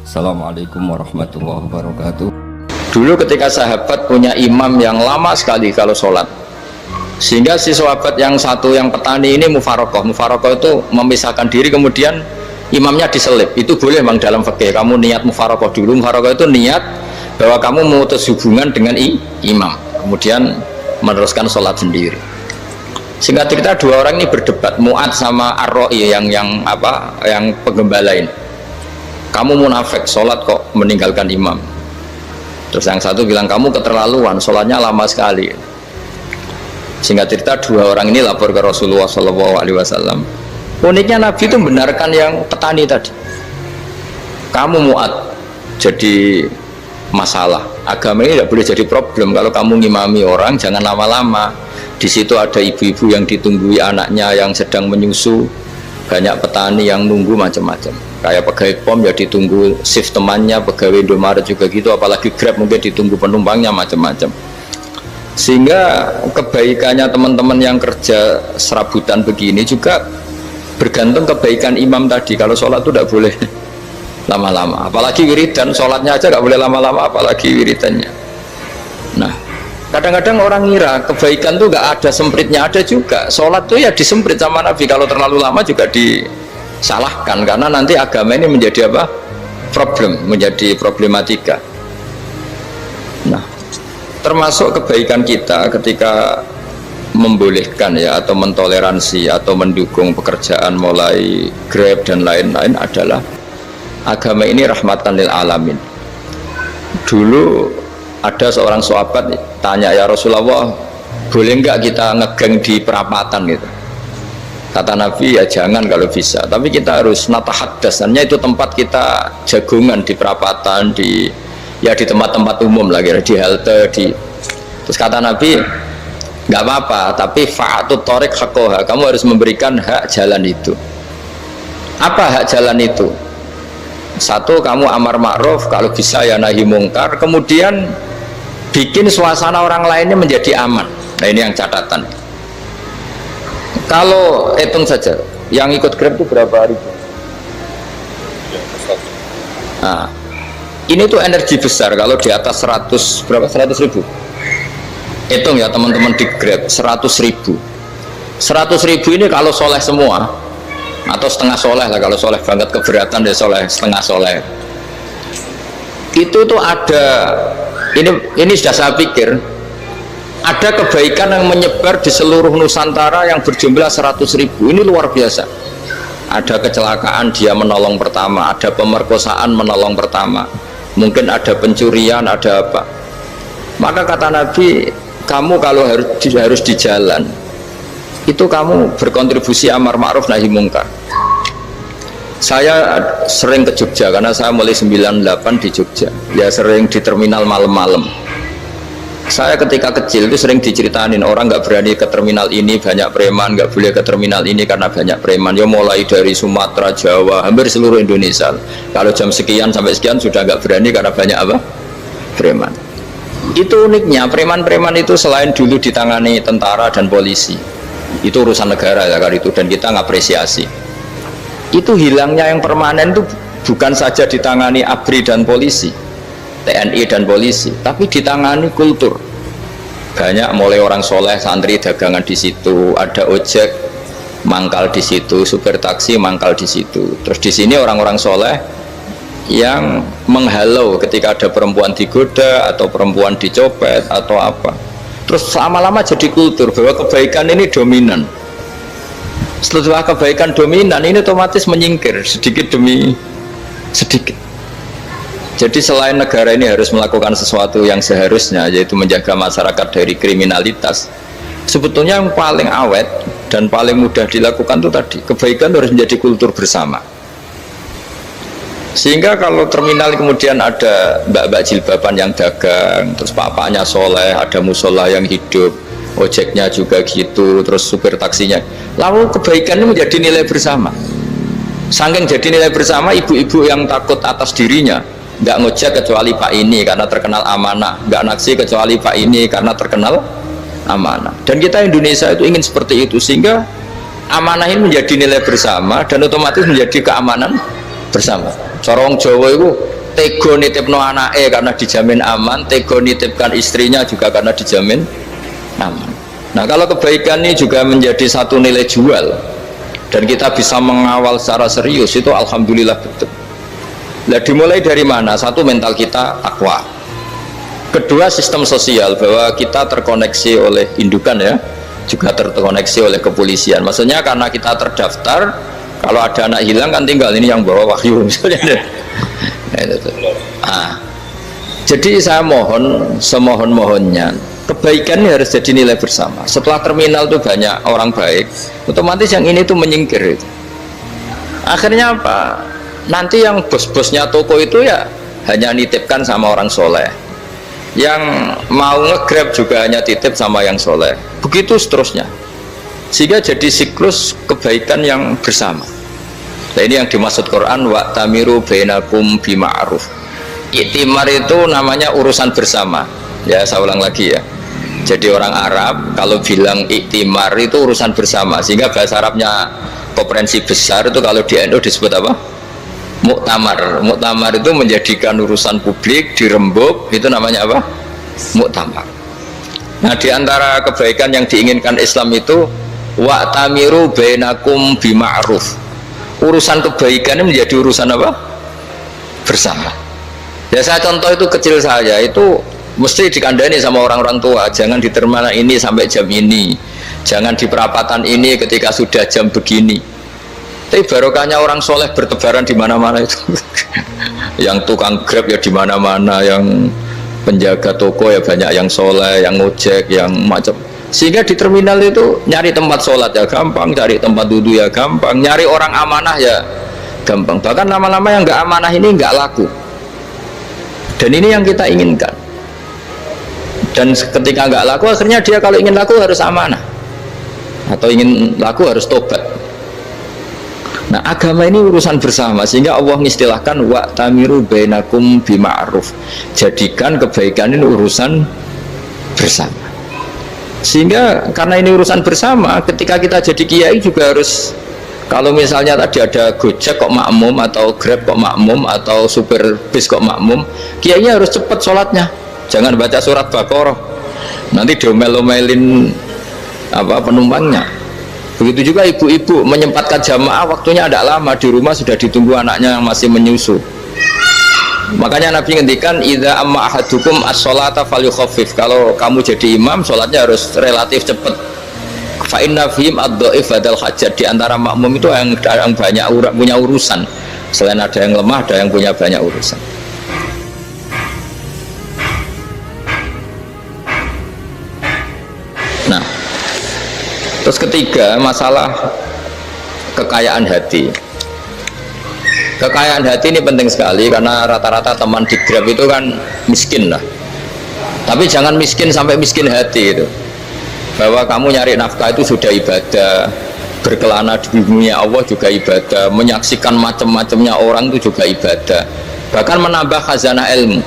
Assalamualaikum warahmatullahi wabarakatuh. Dulu ketika sahabat punya imam yang lama sekali kalau sholat, sehingga si sahabat yang satu yang petani ini mufarokoh itu memisahkan diri, kemudian imamnya diselip. Itu boleh memang dalam fikih. Kamu niat mufarokoh dulu. Mufarokoh itu niat bahwa kamu memutus hubungan dengan imam, kemudian meneruskan sholat sendiri. Singkat cerita dua orang ini berdebat, Mu'ad sama Ar-Ra'i yang penggembala ini. Kamu munafik, sholat kok meninggalkan imam. Terus yang satu bilang, kamu keterlaluan, sholatnya lama sekali. Singkat cerita dua orang ini lapor ke Rasulullah SAW. Uniknya Nabi itu membenarkan yang petani tadi. Kamu Mu'ad jadi masalah. Agama ini tidak boleh jadi problem. Kalau kamu ngimami orang, jangan lama-lama. Di situ ada ibu-ibu yang ditunggui anaknya yang sedang menyusu, banyak petani yang nunggu macam-macam. Kayak pegawai POM ya ditunggu shift temannya, pegawai Indomaret juga gitu, apalagi Grab mungkin ditunggu penumpangnya macam-macam. Sehingga kebaikannya teman-teman yang kerja serabutan begini juga bergantung kebaikan imam tadi. Kalau sholat itu tidak boleh lama-lama, apalagi wiridan, sholatnya aja nggak boleh lama-lama, apalagi wiridannya. Nah, kadang-kadang orang ngira kebaikan tuh nggak ada sempritnya, ada juga. Sholat tuh ya disemprit sama Nabi, kalau terlalu lama juga disalahkan, karena nanti agama ini menjadi apa? Menjadi problematika. Nah, termasuk kebaikan kita ketika membolehkan ya, atau mentoleransi atau mendukung pekerjaan mulai Grab dan lain-lain adalah agama ini rahmatan lil alamin. Dulu ada seorang sahabat tanya, ya Rasulullah, boleh nggak kita ngegeng di perapatan gitu? Kata Nabi, ya jangan kalau bisa, tapi kita harus natahaddasannya, itu tempat kita jagungan di perapatan, di tempat-tempat umum lagi, di halte, terus kata Nabi, nggak apa-apa, tapi fa'atut thoriq haqqaha, kamu harus memberikan hak jalan itu. Apa hak jalan itu? Satu, kamu amar ma'ruf, kalau bisa ya nahi mungkar, kemudian bikin suasana orang lainnya menjadi aman. Nah, ini yang catatan. Kalau hitung saja, yang ikut Grab itu berapa ribu? Nah, ini tuh energi besar. Kalau di atas 100 ribu, hitung ya teman-teman di Grab, 100 ribu. 100 ribu ini kalau soleh semua, atau setengah soleh lah, kalau soleh banget keberatan dia soleh setengah soleh, itu tuh ada, ini sudah saya pikir, ada kebaikan yang menyebar di seluruh Nusantara yang berjumlah 100 ribu. Ini luar biasa. Ada kecelakaan, dia menolong pertama, ada pemerkosaan, menolong pertama, mungkin ada pencurian, ada apa. Maka kata Nabi, kamu kalau harus di jalan itu kamu berkontribusi amar ma'ruf nahi mungkar. Saya sering ke Jogja karena saya mulai 98 di Jogja, ya sering di terminal malam-malam. Saya ketika kecil itu sering diceritain, orang nggak berani ke terminal ini banyak preman, nggak boleh ke terminal ini karena banyak preman. Ya mulai dari Sumatera, Jawa, hampir seluruh Indonesia. Kalau jam sekian sampai sekian sudah nggak berani karena banyak apa? Preman. Itu uniknya, preman-preman itu selain dulu ditangani tentara dan polisi, itu urusan negara ya kali itu, dan kita ngapresiasi. Itu hilangnya yang permanen itu bukan saja ditangani ABRI dan polisi, TNI dan polisi, tapi ditangani kultur. Banyak mulai orang soleh, santri dagangan di situ, ada ojek mangkal di situ, supir taksi mangkal di situ. Terus di sini orang-orang soleh yang menghalau ketika ada perempuan digoda atau perempuan dicopet atau apa. Terus lama-lama jadi kultur bahwa kebaikan ini dominan. Setelah kebaikan dominan ini otomatis menyingkir sedikit demi sedikit. Jadi selain negara ini harus melakukan sesuatu yang seharusnya, yaitu menjaga masyarakat dari kriminalitas, sebetulnya yang paling awet dan paling mudah dilakukan itu tadi, kebaikan harus menjadi kultur bersama. Sehingga kalau terminal kemudian ada mbak-mbak jilbaban yang dagang, terus bapaknya soleh, ada musola yang hidup, ojeknya juga gitu, terus supir taksinya, lalu kebaikan ini menjadi nilai bersama. Saking jadi nilai bersama, ibu-ibu yang takut atas dirinya nggak ngojek kecuali Pak ini karena terkenal amanah, nggak naksi kecuali Pak ini karena terkenal amanah. Dan kita Indonesia itu ingin seperti itu, sehingga amanah ini menjadi nilai bersama dan otomatis menjadi keamanan bersama. Cara wong Jawa itu tega nitipno anake karena dijamin aman, tega nitipkan istrinya juga karena dijamin aman. Nah, kalau kebaikan ini juga menjadi satu nilai jual dan kita bisa mengawal secara serius, itu alhamdulillah betul. Nah, dimulai dari mana? Satu, mental kita takwa. Kedua, sistem sosial, bahwa kita terkoneksi oleh indukan ya, juga terkoneksi oleh kepolisian. Maksudnya karena kita terdaftar, kalau ada anak hilang kan tinggal ini yang bawa wahyu misalnya. Nah, jadi saya mohon, semohon-mohonnya, kebaikan ini harus jadi nilai bersama. Setelah terminal itu banyak orang baik, otomatis yang ini tuh menyingkir itu. Akhirnya apa? Nanti yang bos-bosnya toko itu ya hanya nitipkan sama orang soleh, yang mau nge-grab juga hanya titip sama yang soleh, begitu seterusnya, sehingga jadi siklus kebaikan yang bersama. Nah, ini yang dimaksud Quran, wa tamiru bainakum bima'ruf. Iktimar itu namanya urusan bersama ya, saya ulang lagi ya. Jadi orang Arab kalau bilang iktimar itu urusan bersama, sehingga bahasa Arabnya konferensi besar itu kalau di NU disebut apa? Muktamar. Muktamar itu menjadikan urusan publik dirembuk, itu namanya apa? Muktamar. Nah, di antara kebaikan yang diinginkan Islam itu wa tamiru bainakum bima'ruf. Urusan kebaikan ini menjadi urusan apa? Bersama. Ya, saya contoh itu kecil saya itu mesti dikandani sama orang-orang tua, jangan di terminal ini sampai jam ini, jangan di perapatan ini ketika sudah jam begini. Tapi barokahnya orang soleh bertebaran di mana-mana itu. Yang tukang grab ya di mana-mana, yang penjaga toko ya banyak yang soleh, yang ngojek, yang macam. Sehingga di terminal itu nyari tempat sholat ya gampang, cari tempat duduk ya gampang, nyari orang amanah ya gampang. Bahkan lama-lama yang nggak amanah ini nggak laku. Dan ini yang kita inginkan. Dan ketika nggak laku, akhirnya dia kalau ingin laku harus amanah, atau ingin laku harus tobat. Nah, agama ini urusan bersama, sehingga Allah mengistilahkan wa tamiru bainakum bima'ruf. Jadikan kebaikan ini urusan bersama. Sehingga karena ini urusan bersama, ketika kita jadi kiai juga harus, kalau misalnya tadi ada Gojek kok makmum, atau Grab kok makmum, atau supir bis kok makmum, kiainya harus cepat sholatnya. Jangan baca surat Baqarah, nanti diomel-omelin apa penumpangnya. Begitu juga ibu-ibu menyempatkan jamaah, waktunya tidak lama, di rumah sudah ditunggu anaknya yang masih menyusu. Makanya Nabi ngendikan idza amma ahadukum as-sholata falyukhaffif. Kalau kamu jadi imam, sholatnya harus relatif cepat. Fa inna fihim ad-dhaif badal hajat. Di antara makmum itu yang banyak punya urusan. Selain ada yang lemah, ada yang punya banyak urusan. Nah, terus ketiga, masalah kekayaan hati. Kekayaan hati ini penting sekali, karena rata-rata teman di Grab itu kan miskin lah. Tapi jangan miskin sampai miskin hati itu. Bahwa kamu nyari nafkah itu sudah ibadah, berkelana di dunia Allah juga ibadah, menyaksikan macam-macamnya orang itu juga ibadah. Bahkan menambah khazanah ilmu.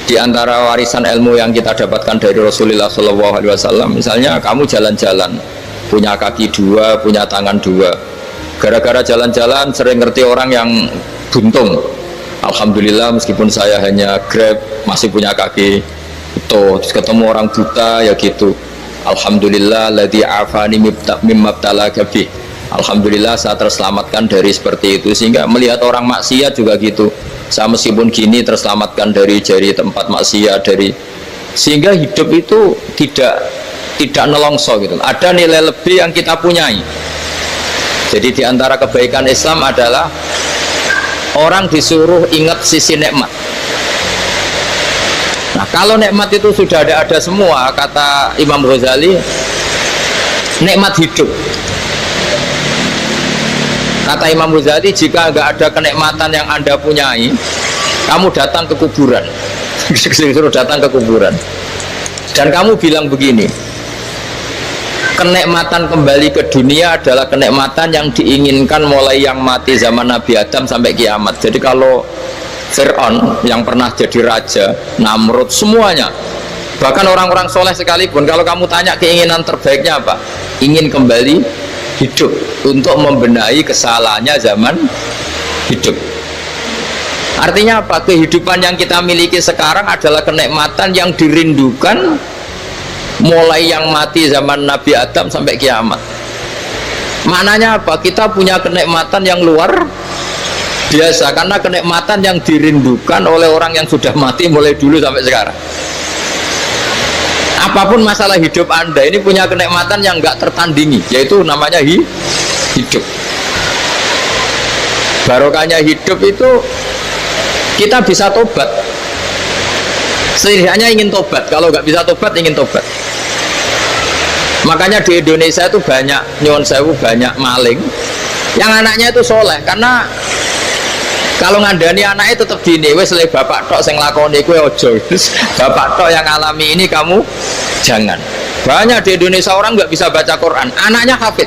Di antara warisan ilmu yang kita dapatkan dari Rasulullah SAW, misalnya kamu jalan-jalan, punya kaki dua, punya tangan dua, gara-gara jalan-jalan sering ngerti orang yang buntung. Alhamdulillah, meskipun saya hanya Grab masih punya kaki itu. Terus ketemu orang buta ya gitu, alhamdulillah ladzi afani mimma btalaka bih. Alhamdulillah saya terselamatkan dari seperti itu. Sehingga melihat orang maksiat juga gitu, saya meskipun gini terselamatkan dari tempat maksiat, dari, sehingga hidup itu tidak nelongso gitu. Ada nilai lebih yang kita punyai. Jadi di antara kebaikan Islam adalah orang disuruh ingat sisi nikmat. Nah, kalau nikmat itu sudah ada semua, kata Imam Ghazali, nikmat hidup. Kata Imam Ghazali, jika nggak ada kenikmatan yang Anda punyai, kamu datang ke kuburan. Disuruh datang ke kuburan. Dan kamu bilang begini, kenikmatan kembali ke dunia adalah kenikmatan yang diinginkan mulai yang mati zaman Nabi Adam sampai kiamat. Jadi kalau Fir'aun yang pernah jadi raja, Namrud, semuanya, bahkan orang-orang soleh sekalipun, kalau kamu tanya keinginan terbaiknya apa? Ingin kembali hidup untuk membenahi kesalahannya zaman hidup. Artinya apa? Kehidupan yang kita miliki sekarang adalah kenikmatan yang dirindukan mulai yang mati zaman Nabi Adam sampai kiamat. Maknanya apa? Kita punya kenikmatan yang luar biasa karena kenikmatan yang dirindukan oleh orang yang sudah mati mulai dulu sampai sekarang. Apapun masalah hidup Anda ini punya kenikmatan yang nggak tertandingi, yaitu namanya hidup. Barokahnya hidup itu kita bisa tobat. Setidaknya ingin tobat. Kalau nggak bisa tobat, ingin tobat. Makanya di Indonesia itu banyak nyuwun sewu, banyak maling yang anaknya itu soleh. Karena kalau ngandani anaknya tetap gini, wes le bapak tok sing lakoni kowe ojo. Bapak tok yang alami ini kamu jangan. Banyak di Indonesia orang nggak bisa baca Quran, anaknya hafid.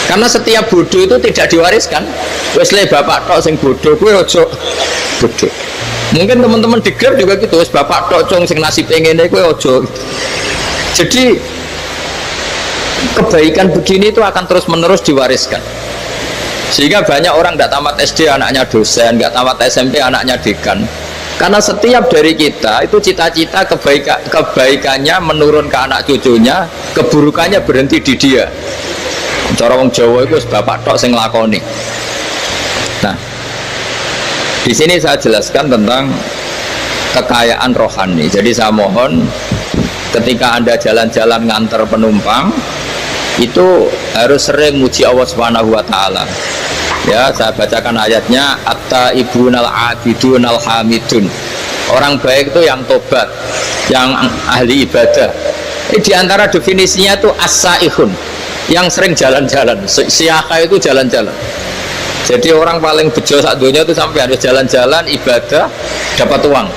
Karena setiap bodoh itu tidak diwariskan. Wes le bapak tok sing bodoh kowe ojo bodoh. Mungkin teman-teman di GER juga gitu, wes bapak tok cung sing nasib ngene kowe ojo. Jadi kebaikan begini itu akan terus-menerus diwariskan. Sehingga banyak orang tidak tamat SD anaknya dosen, nggak tamat SMP anaknya dekan. Karena setiap dari kita itu cita-cita kebaikannya menurun ke anak cucunya, keburukannya berhenti di dia. Cara wong Jawa itu bapak tok sing lakoni. Nah, di sini saya jelaskan tentang kekayaan rohani. Jadi saya mohon ketika Anda jalan-jalan ngantar penumpang itu harus sering muji Allah Subhanahu wa taala. Ya, saya bacakan ayatnya, at-taibunal abidunal hamidun. Orang baik itu yang tobat, yang ahli ibadah. Di antara definisinya itu as-saihun, yang sering jalan-jalan. Siaka itu jalan-jalan. Jadi orang paling bejo sak dunia itu sampai harus jalan-jalan ibadah dapat uang.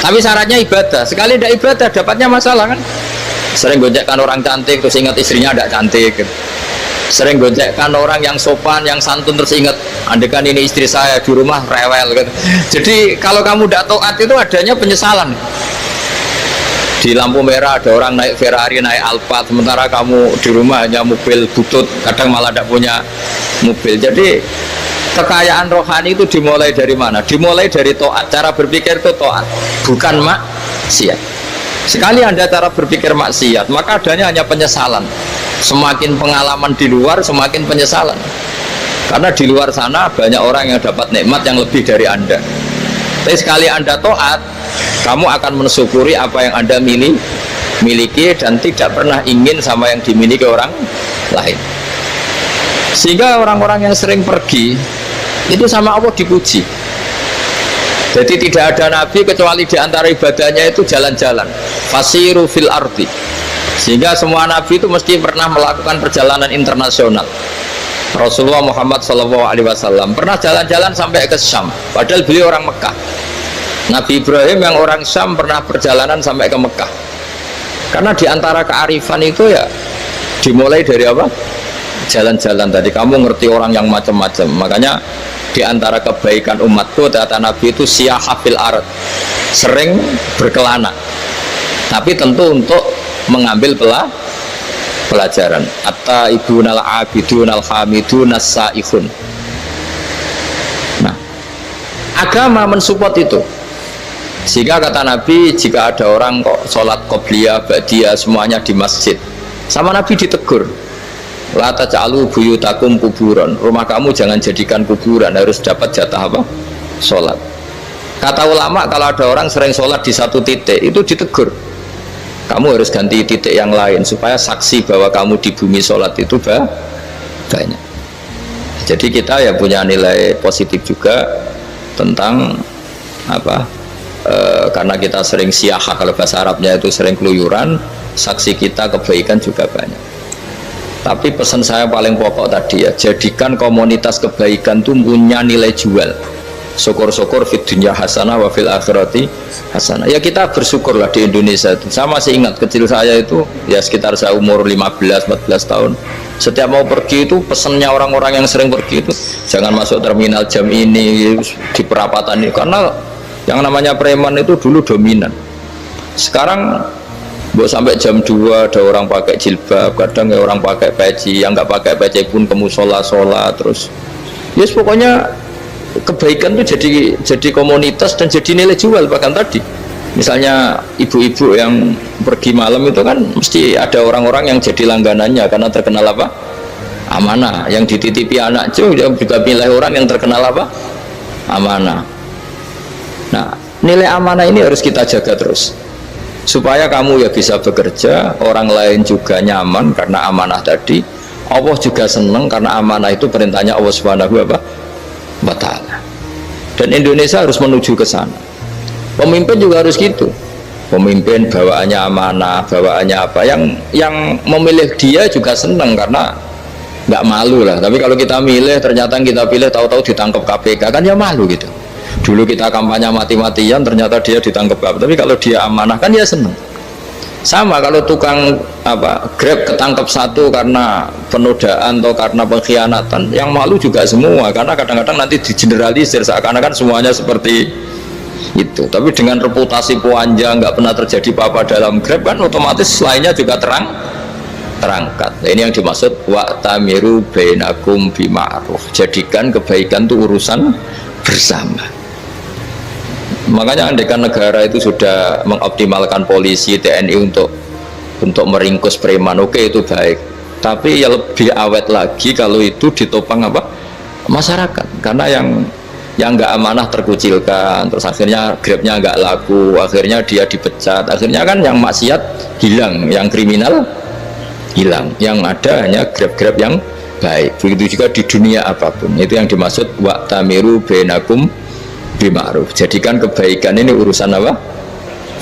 Tapi syaratnya ibadah. Sekali tidak ibadah dapatnya masalah kan? Sering gonjekkan orang cantik terus ingat istrinya tidak cantik. Sering gonjekkan orang yang sopan, yang santun terus ingat andekan ini istri saya di rumah rewel gitu. Jadi kalau kamu tidak taat itu adanya penyesalan. Di lampu merah ada orang naik Ferrari, naik Alphard, sementara kamu di rumah hanya mobil butut, kadang malah tidak punya mobil. Jadi kekayaan rohani itu dimulai dari mana? Dimulai dari taat. Cara berpikir itu taat, bukan maksiat. Sekali Anda cara berpikir maksiat, maka adanya hanya penyesalan. Semakin pengalaman di luar, semakin penyesalan. Karena di luar sana banyak orang yang dapat nikmat yang lebih dari Anda. Tapi sekali Anda taat, kamu akan mensyukuri apa yang Anda miliki dan tidak pernah ingin sama yang dimiliki orang lain. Sehingga orang-orang yang sering pergi itu sama Allah dipuji. Jadi tidak ada nabi kecuali di antara ibadahnya itu jalan-jalan. Fasiru fil ardi. Sehingga semua nabi itu mesti pernah melakukan perjalanan internasional. Rasulullah Muhammad SAW pernah jalan-jalan sampai ke Syam, padahal beliau orang Mekah. Nabi Ibrahim yang orang Syam pernah perjalanan sampai ke Mekah. Karena di antara kearifan itu ya dimulai dari apa? Jalan-jalan. Tadi kamu ngerti orang yang macam-macam. Makanya di antara kebaikan umatku kata Nabi itu siyahah fil ard, sering berkelana, tapi tentu untuk mengambil pelajaran. At-taibunal abidunal hamidun as-saihun. Nah, agama mensupport itu. Sehingga kata Nabi, jika ada orang kok sholat qobliyah, ba'diyah semuanya di masjid, sama Nabi ditegur, la taj'alu buyutakum kuburan, rumah kamu jangan jadikan kuburan, harus dapat jatah apa? Sholat. Kata ulama, kalau ada orang sering sholat di satu titik, itu ditegur, kamu harus ganti titik yang lain supaya saksi bahwa kamu di bumi sholat itu banyak. Jadi kita ya punya nilai positif juga tentang apa? Karena kita sering siyahah, kalau bahasa Arabnya itu sering keluyuran, saksi kita kebaikan juga banyak. Tapi pesan saya paling pokok tadi ya, jadikan komunitas kebaikan itu punya nilai jual. Syukur-syukur fid dunya hasanah wa fil akhirati hasanah. Ya kita bersyukurlah di Indonesia itu. Saya masih ingat kecil saya itu ya sekitar saya umur 15-14 tahun. Setiap mau pergi itu pesannya orang-orang yang sering pergi itu jangan masuk terminal jam ini di perapatan ini, karena yang namanya preman itu dulu dominan. Sekarang sampai jam 2 ada orang pakai jilbab, kadang ya orang pakai peci, yang nggak pakai peci pun ke musola sholat terus. Yes, pokoknya kebaikan itu jadi komunitas dan jadi nilai jual. Bahkan tadi misalnya ibu-ibu yang pergi malam itu kan mesti ada orang-orang yang jadi langganannya karena terkenal apa? Amanah. Yang dititipi anak juga milih orang yang terkenal apa? Amanah. Nah, nilai amanah ini harus kita jaga terus supaya kamu ya bisa bekerja, orang lain juga nyaman karena amanah tadi, Allah juga senang karena amanah itu perintahnya Allah Subhanahu wa ta'ala. Dan Indonesia harus menuju ke sana. Pemimpin juga harus gitu. Pemimpin bawaannya amanah, bawaannya apa, yang memilih dia juga senang karena nggak malu lah. Tapi kalau kita milih, ternyata kita pilih tahu-tahu ditangkap KPK, kan ya malu gitu. Dulu kita kampanye mati-matian, ternyata dia ditangkap KPK. Tapi kalau dia amanah kan ya senang. Sama kalau tukang Grab ketangkap satu karena penodaan atau karena pengkhianatan, yang malu juga semua, karena kadang-kadang nanti digeneralisir seakan-akan semuanya seperti itu. Tapi dengan reputasi panjang, nggak pernah terjadi apa-apa dalam Grab, kan otomatis lainnya juga terangkat. Nah, ini yang dimaksud wa'tamiru bainakum bima'ruf. Jadikan kebaikan itu urusan bersama. Makanya andekan negara itu sudah mengoptimalkan polisi, TNI untuk meringkus preman, oke, itu baik. Tapi ya lebih awet lagi kalau itu ditopang masyarakat. Karena yang nggak amanah terkucilkan, terus akhirnya Grabnya nggak laku, akhirnya dia dipecat, akhirnya kan yang maksiat hilang, yang kriminal hilang, yang ada hanya Grab yang baik. Begitu juga di dunia apapun. Itu yang dimaksud wa'tamiru bainakum bima'ruf. Jadikan kebaikan ini urusan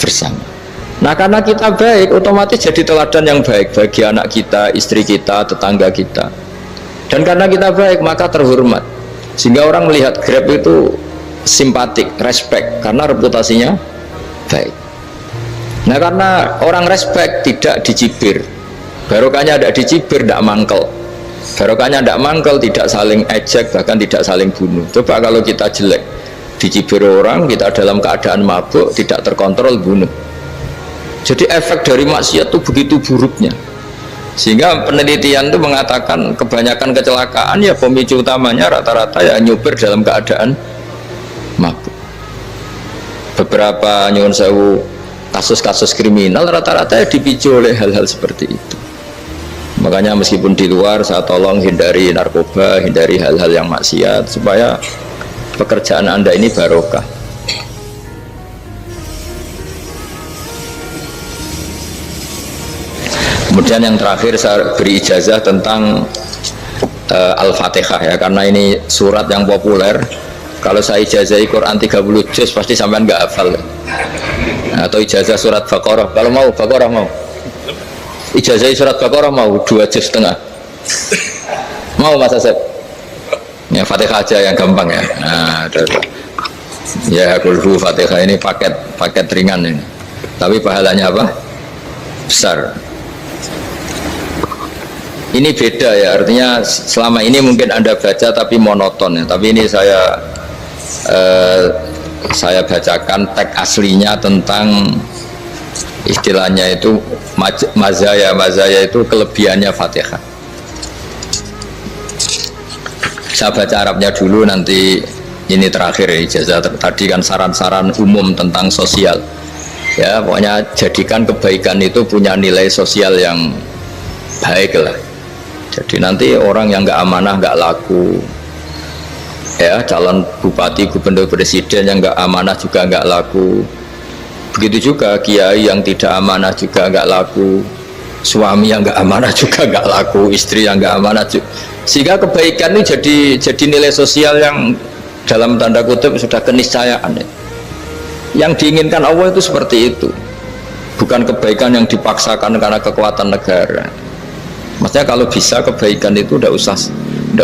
bersama. Nah, karena kita baik, otomatis jadi teladan yang baik bagi anak kita, istri kita, tetangga kita. Dan karena kita baik, maka terhormat. Sehingga orang melihat Grab itu simpatik, respect, karena reputasinya baik. Nah, karena orang respect, tidak dicibir. Barokahnya tidak dicibir, tidak mangkel. Barokahnya tidak mangkel, tidak saling ejek, bahkan tidak saling bunuh. Coba kalau kita jelek, dicibir orang, kita dalam keadaan mabuk, tidak terkontrol, bunuh. Jadi efek dari maksiat itu begitu buruknya, sehingga penelitian itu mengatakan kebanyakan kecelakaan ya pemicu utamanya rata-rata ya nyupir dalam keadaan mabuk. Beberapa nyuwun sewu kasus-kasus kriminal rata-rata ya dipicu oleh hal-hal seperti itu. Makanya meskipun di luar saya tolong hindari narkoba, hindari hal-hal yang maksiat supaya pekerjaan Anda ini barokah. Kemudian yang terakhir saya beri ijazah tentang Al-Fatihah ya, karena ini surat yang populer. Kalau saya ijazahi Quran 30 juz pasti sampean nggak hafal. Atau ijazah surat Baqarah, kalau mau Baqarah mau. Ijazahi surat Baqarah mau 2 juz setengah. Mau Mas Asep? Ya Fatihah aja yang gampang ya. Nah, ya kulhu Fatihah ini paket ringan ini. Tapi pahalanya apa? Besar. Ini beda ya, artinya selama ini mungkin Anda baca tapi monoton ya. Tapi ini saya bacakan teks aslinya tentang istilahnya itu mazaya itu kelebihannya Fatihah. Saya baca Arabnya dulu, nanti ini terakhir ijazah. Tadi kan saran-saran umum tentang sosial ya, pokoknya jadikan kebaikan itu punya nilai sosial yang baik lah. Jadi nanti orang yang nggak amanah nggak laku ya, calon bupati, gubernur, presiden yang nggak amanah juga nggak laku. Begitu juga kiai yang tidak amanah juga nggak laku, suami yang nggak amanah juga nggak laku, istri yang nggak amanah juga. Sehingga kebaikan ini jadi nilai sosial yang dalam tanda kutip sudah keniscayaan. Yang diinginkan Allah itu seperti itu, bukan kebaikan yang dipaksakan karena kekuatan negara. Maksudnya kalau bisa kebaikan itu tidak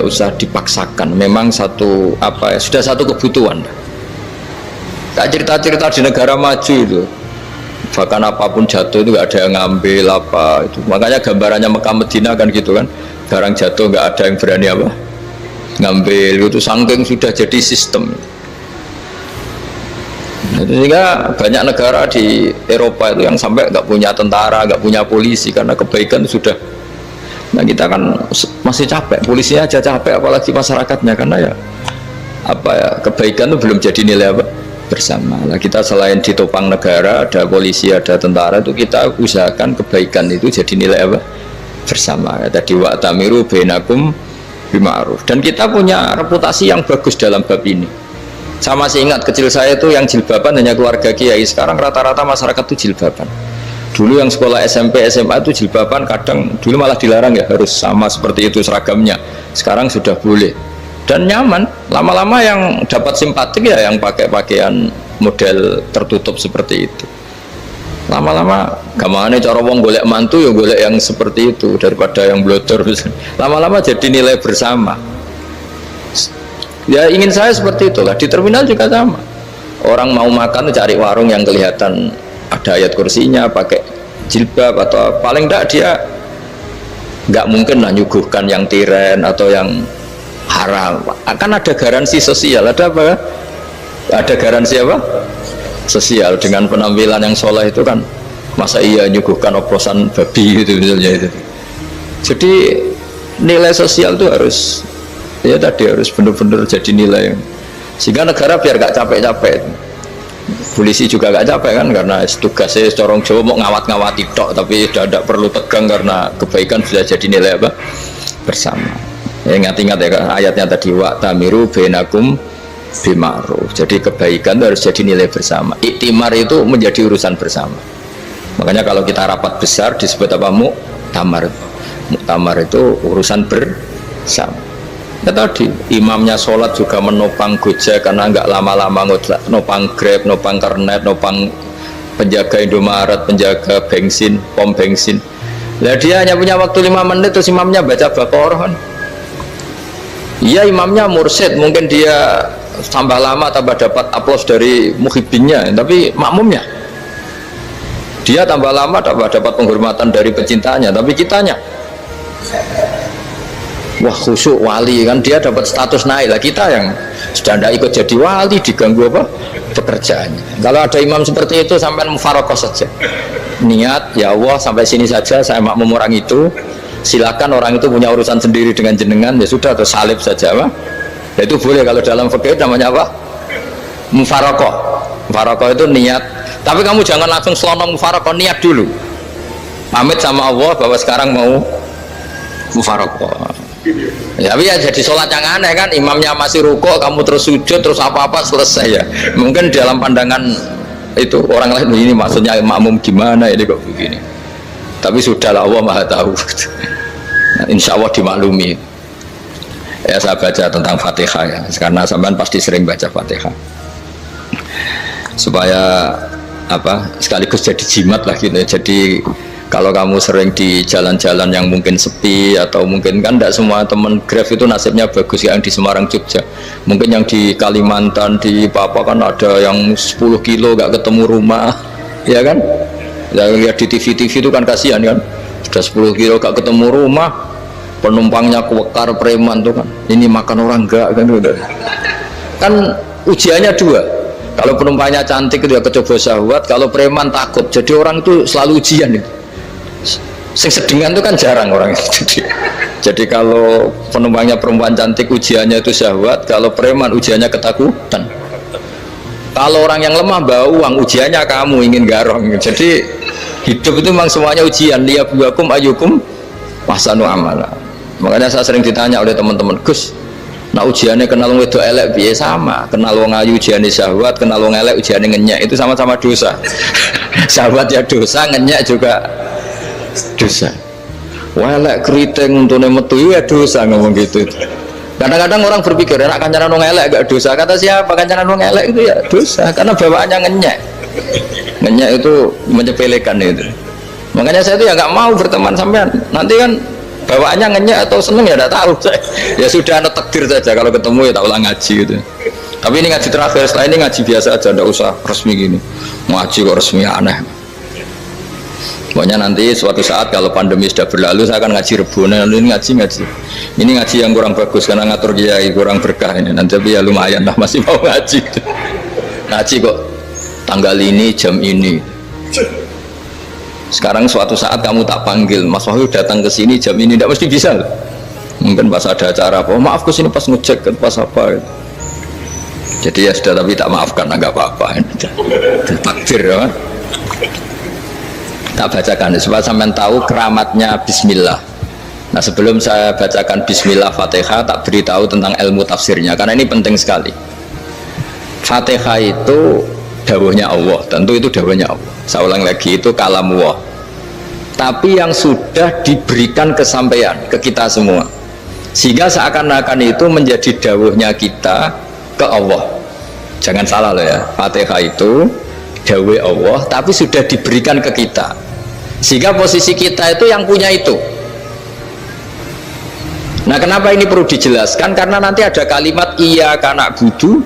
usah dipaksakan. Memang sudah satu kebutuhan. Tak cerita-cerita di negara maju itu, bahkan apapun jatuh itu nggak ada yang ngambil apa itu. Makanya gambarannya Mekah Medina kan gitu kan. Barang jatuh nggak ada yang berani ngambil, itu saking sudah jadi sistem. Sehingga banyak negara di Eropa itu yang sampai nggak punya tentara, nggak punya polisi karena kebaikan sudah. Nah kita kan masih capek, polisinya aja capek, apalagi masyarakatnya, karena ya apa ya, kebaikan itu belum jadi nilai apa bersama. Nah, kita selain ditopang negara, ada polisi, ada tentara, itu kita usahakan kebaikan itu jadi nilai apa bersama. Tadi wa tamiru bainakum bima'ruf. Dan kita punya reputasi yang bagus dalam bab ini. Saya masih ingat kecil saya itu yang jilbaban hanya keluarga kiai. Sekarang rata-rata masyarakat itu jilbaban. Dulu yang sekolah SMP, SMA itu jilbaban kadang dulu malah dilarang ya, harus sama seperti itu seragamnya. Sekarang sudah boleh. Dan nyaman, lama-lama yang dapat simpatik ya yang pakai pakaian model tertutup seperti itu. Lama-lama gamane cara wong golek mantu ya golek yang seperti itu daripada yang blodor. Lama-lama jadi nilai bersama. Ya ingin saya seperti itulah. Di terminal juga sama. Orang mau makan cari warung yang kelihatan ada ayat kursinya, pakai jilbab, atau paling tidak dia nggak mungkin lah nyuguhkan yang tiren atau yang haram. Akan ada garansi sosial. Ada apa? Ada garansi apa? Sosial. Dengan penampilan yang soleh itu kan, masa iya nyuguhkan oplosan babi gitu misalnya itu. Jadi nilai sosial itu harus, ya tadi harus benar-benar jadi nilai. Sehingga negara biar gak capek-capek. Polisi juga gak capek kan, karena tugasnya corong Jawa mau ngawat-ngawati tok, tapi tidak perlu tegang karena kebaikan bisa jadi nilai apa bersama. Ingat-ingat ya ayatnya tadi wa tamiru bainakum bima'ruf. Jadi kebaikan harus jadi nilai bersama. Iktimar itu menjadi urusan bersama. Makanya kalau kita rapat besar disebut apa? Muktamar. Muktamar itu urusan bersama. Ya tadi imamnya sholat juga menopang Gojek karena nggak lama-lama nopang Grab, nopang Kernet, nopang penjaga Indomaret, penjaga bensin, pom bensin. Nah dia hanya punya waktu 5 menit terus imamnya baca Baqarah kan. Iya imamnya mursyid, mungkin dia tambah lama tambah dapat aplaus dari muhibbinnya, tapi makmumnya dia tambah lama tambah dapat penghormatan dari pecintanya, tapi kitanya wah khusyuk wali kan, dia dapat status naik lah. Kita yang sudah tidak ikut jadi wali diganggu apa pekerjaannya. Kalau ada imam seperti itu sampai mufaroqah saja, niat ya Allah sampai sini saja saya makmum orang itu, silakan orang itu punya urusan sendiri dengan jenengan, ya sudah, atau salib saja apa ya, itu boleh. Kalau dalam fikih namanya apa? Mufaroqah. Mufaroqah itu niat, tapi kamu jangan langsung selonong mufaroqah, niat dulu pamit sama Allah bahwa sekarang mau mufaroqah. Ya, tapi ya jadi sholat yang aneh kan, imamnya masih rukuk, kamu terus sujud, terus apa-apa selesai ya. Mungkin dalam pandangan itu orang lain ini maksudnya makmum gimana ini kok begini. Tapi sudahlah, Allah Maha tahu. Nah, insya Allah dimaklumi. Ya saya baca tentang Fatihah ya, karena sampean pasti sering baca Fatihah. Supaya apa? Sekaligus jadi jimat lah gitu. Jadi kalau kamu sering di jalan-jalan yang mungkin sepi, atau mungkin kan tidak semua teman Grab itu nasibnya bagus yang di Semarang Jogja, mungkin yang di Kalimantan di Papua kan ada yang 10 kilo gak ketemu rumah ya kan, yang lihat di TV itu kan kasihan kan, sudah 10 kilo gak ketemu rumah, penumpangnya kewekar preman tuh kan, ini makan orang enggak kan, udah kan ujiannya dua. Kalau penumpangnya cantik itu ya kecoba syahwat, kalau preman takut. Jadi orang itu selalu ujian itu. Sing sedengan itu kan jarang orang itu. Jadi kalau penumpangnya perempuan cantik ujiannya itu syahwat, kalau preman ujiannya ketakutan. Kalau orang yang lemah bawa uang ujiannya kamu ingin garong. Jadi hidup itu memang semuanya ujian. Liyabluwakum ayyukum ahsanu amala. Makanya saya sering ditanya oleh teman-teman, Gus, nah ujiannya kenal wong wedok elek piye? Sama, kenal wong ayu ujiannya syahwat, kenal wong elek ujiannya ngenyek, itu sama-sama dosa. Syahwat ya dosa, ngenyek juga dosa. Welek keriting untuk metu ya dosa, ngomong gitu. Kadang-kadang orang berpikir enak kancanan wong elek gak dosa. Kata siapa? Kancanan wong elek itu ya dosa, karena bawaannya ngenyek. Ngenyek itu menyepelekan itu. Makanya saya itu ya nggak mau berteman sampean. Nanti kan bawaannya ngenyek atau seneng ya tidak tahu. Ya sudah, ada takdir saja, kalau ketemu ya tak ulang ngaji gitu. Tapi ini ngaji terakhir, setelah ini ngaji biasa aja, tidak usah resmi gini. Ngaji kok resmi, aneh. Pokoknya nanti suatu saat kalau pandemi sudah berlalu saya akan ngaji Rebonan. Ini ngaji ini ngaji yang kurang bagus karena ngatur kiai kurang berkah ini nanti, tapi ya lumayan lah, masih mau ngaji. Ngaji kok tanggal ini jam ini. Sekarang suatu saat kamu tak panggil, Mas Wahyu datang ke sini jam ini, tidak mesti bisa. Mungkin pas ada acara apa, oh, maaf ke sini pas ngecek pas apa gitu. Jadi ya sudah, tapi tak maafkan, enggak apa-apa. Takdir ya. Tak bacakan supaya sampean tahu keramatnya bismillah. Nah, sebelum saya bacakan bismillah Fatihah, tak beritahu tentang ilmu tafsirnya karena ini penting sekali. Fatihah itu dawuhnya Allah, tentu itu dawuhnya Allah. Saya ulang lagi, itu kalamullah. Tapi yang sudah diberikan kesampaian ke kita semua. Sehingga seakan-akan itu menjadi dawuhnya kita ke Allah. Jangan salah loh ya, Fatihah itu dawuh Allah tapi sudah diberikan ke kita. Sehingga posisi kita itu yang punya itu. Nah, kenapa ini perlu dijelaskan? Karena nanti ada kalimat iyyaka na'budu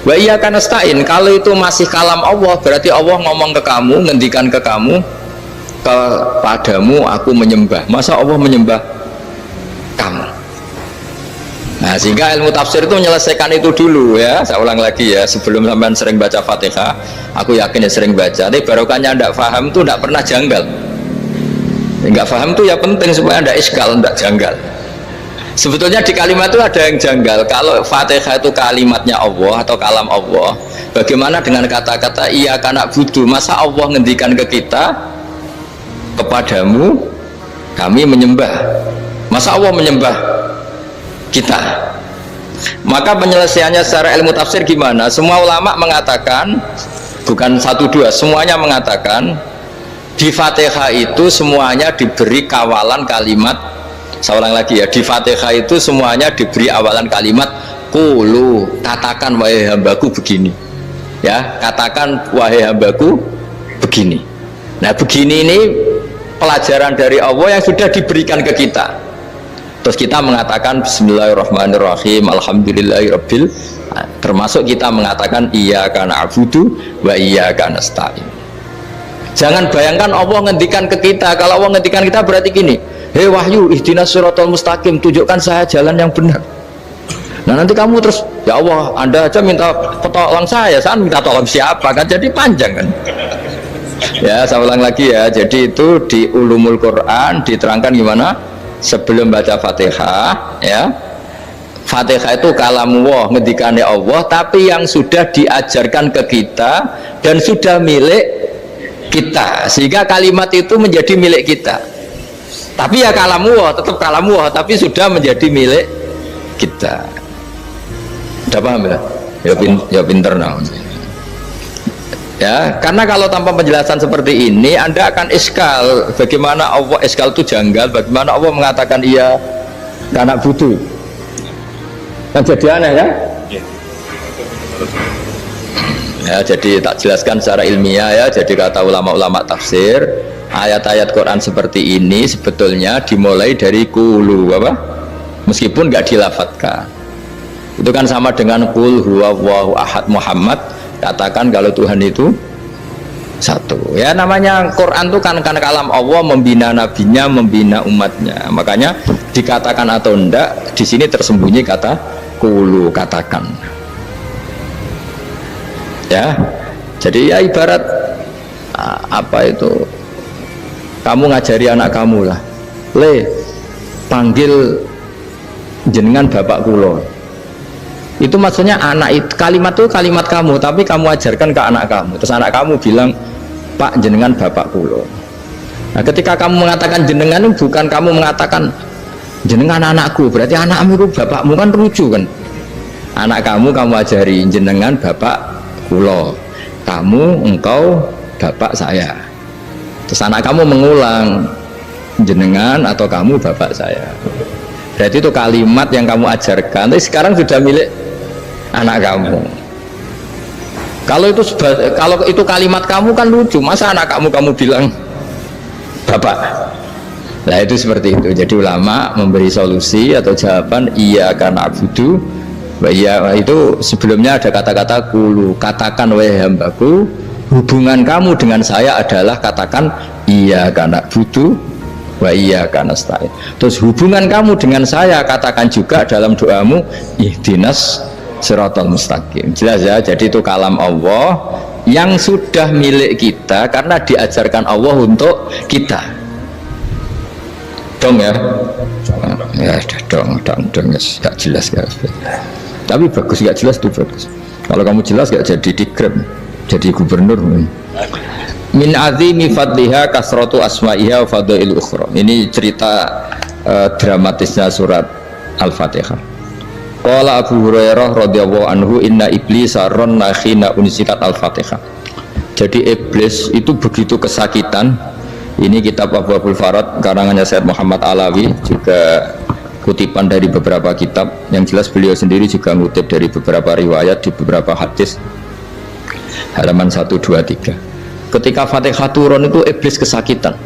wa iyyaka nasta'in. Kalau itu masih kalam Allah, berarti Allah ngomong ke kamu, ngendikan ke kamu, kepadamu aku menyembah. Masa Allah menyembah kamu? Nah, sehingga ilmu tafsir itu menyelesaikan itu dulu ya. Saya ulang lagi ya, sebelum sampean sering baca Fatihah, aku yakin ya sering baca. Tapi barokahnya ndak paham tuh ndak pernah janggal. Nggak paham tuh ya penting supaya ndak iskal, ndak janggal. Sebetulnya di kalimat itu ada yang janggal. Kalau Fatihah itu kalimatnya Allah atau kalam Allah, bagaimana dengan kata-kata iyyaka na'budu? Masa Allah ngendikan ke kita, kepadamu kami menyembah? Masa Allah menyembah kita? Maka penyelesaiannya secara ilmu tafsir gimana? Semua ulama mengatakan, bukan satu dua, semuanya mengatakan di Fatihah itu semuanya diberi kawalan kalimat. Saya ulang lagi ya, di Fatihah itu semuanya diberi awalan kalimat qulu, katakan wahai hambaku begini ya, katakan wahai hambaku begini. Nah, begini ini pelajaran dari Allah yang sudah diberikan ke kita. Terus kita mengatakan bismillahirrahmanirrahim, alhamdulillahirabbil, termasuk kita mengatakan iyyaka na'budu wa iyyaka nasta'in. Jangan bayangkan Allah ngendikan ke kita. Kalau Allah ngendikan kita berarti gini, hei wahyu ihdinas siratal mustaqim, tunjukkan saya jalan yang benar. Nah, nanti kamu terus, ya Allah, Anda aja minta tolong saya minta tolong siapa? Kan jadi panjang kan. Ya, saya ulang lagi ya. Jadi itu di Ulumul Quran diterangkan gimana? Sebelum baca Fatihah ya, Fatihah itu kalamullah, ngendikane Allah, tapi yang sudah diajarkan ke kita dan sudah milik kita, sehingga kalimat itu menjadi milik kita. Tapi ya kalamullah, tetap kalamullah, tapi sudah menjadi milik kita. Udah paham ya? Ya pinter nah. Ya, karena kalau tanpa penjelasan seperti ini Anda akan iskal. Bagaimana Allah, iskal itu janggal, bagaimana Allah mengatakan iya karena butuh, kan jadi aneh ya. Ya, jadi tak jelaskan secara ilmiah ya. Jadi kata ulama-ulama tafsir, ayat-ayat Quran seperti ini sebetulnya dimulai dari qulu apa? Meskipun nggak dilafatkan. Itu kan sama dengan qul huwallahu ahad Muhammad, katakan kalau Tuhan itu satu. Ya, namanya Quran itu kan kalam Allah, membina nabinya, membina umatnya. Makanya dikatakan atau enggak, di sini tersembunyi kata qulu, katakan. Ya, jadi ya ibarat apa itu, kamu ngajari anak kamu lah, le panggil jenengan bapak kulo. Itu maksudnya anak itu, kalimat itu kalimat kamu, tapi kamu ajarkan ke anak kamu. Terus anak kamu bilang, Pak jenengan bapak kulo. Nah, ketika kamu mengatakan jenengan, bukan kamu mengatakan jenengan anakku, berarti anakmu itu bapakmu, kan lucu kan. Anak kamu ajari jenengan bapak kulo, kamu engkau bapak saya. Terus anak kamu mengulang, jenengan atau kamu bapak saya. Berarti itu kalimat yang kamu ajarkan, tapi sekarang sudah milik anak kamu. Kalau itu kalimat kamu kan lucu, masa anak kamu bilang bapak. Nah, itu seperti itu. Jadi ulama memberi solusi atau jawaban iyyaka na'budu wa iya, itu sebelumnya ada kata-kata qulu, katakan wahai hambaku, hubungan kamu dengan saya adalah katakan iyyaka na'budu wa iyyaka nasta'in. Terus hubungan kamu dengan saya katakan juga dalam doamu ihdinas siratal mustaqim. Jelas ya. Jadi itu kalam Allah yang sudah milik kita karena diajarkan Allah untuk kita. Dong ya. Ya dong ya, gak jelas ya. Tapi bagus, gak jelas tuh bagus. Kalau kamu jelas gak jadi digrab, jadi gubernur. Min azimi fadliha kasratu asma'iha wa fadail ukhra. Ini cerita dramatisnya surat Al-Fatihah. Qala Abu Hurairah radhiyallahu anhu inna iblisa ranna khina unzilat Al-Fatihah. Jadi iblis itu begitu kesakitan. Ini kitab Abwaabul Farad karangannya Syekh Muhammad Alawi, juga kutipan dari beberapa kitab. Yang jelas beliau sendiri juga ngutip dari beberapa riwayat di beberapa hadis. Halaman 123. Ketika Fatihah turun itu iblis kesakitan.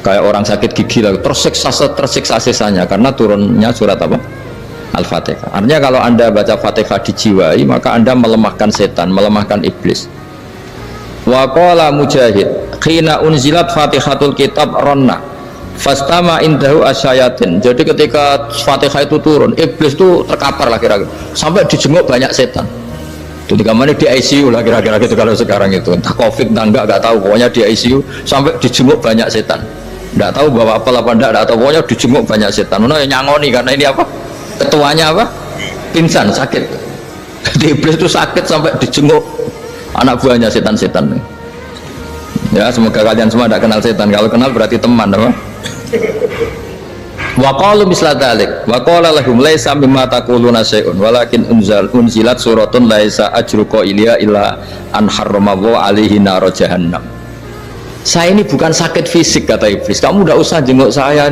Kayak orang sakit gigi lah, tersiksa sisanya karena turunnya surat apa? Al-Fatihah. Artinya kalau Anda baca Fatihah dijiwai, maka Anda melemahkan setan, melemahkan iblis. Wa qala Mujahid khina unzilat Fatihatul kitab ronna fastama indahu asyayatin. Jadi ketika Fatihah itu turun, iblis itu terkapar lah kira-kira, sampai dijenguk banyak setan. Jadi kemana di ICU lah kira-kira gitu kalau sekarang itu, entah COVID entah enggak tahu, pokoknya di ICU sampai dijenguk banyak setan. Enggak tahu bawa apa enggak tahu, pokoknya dijenguk banyak setan. Nah, nyangoni karena ini apa? Ketuanya apa? Pingsan, sakit. Jadi iblis itu sakit sampai dijenguk anak buahnya setan-setan. Ya, semoga kalian semua tidak kenal setan. Kalau kenal berarti teman, apa? Wa qalu misla dzalik wa qala lahum laisa mimma taquluna syai'un walakin unzilat suratun laisa ajru qailiha illa an harrama alaihi nar jahannam. Saya ini bukan sakit fisik, kata iblis. Kamu tidak usah jenguk saya,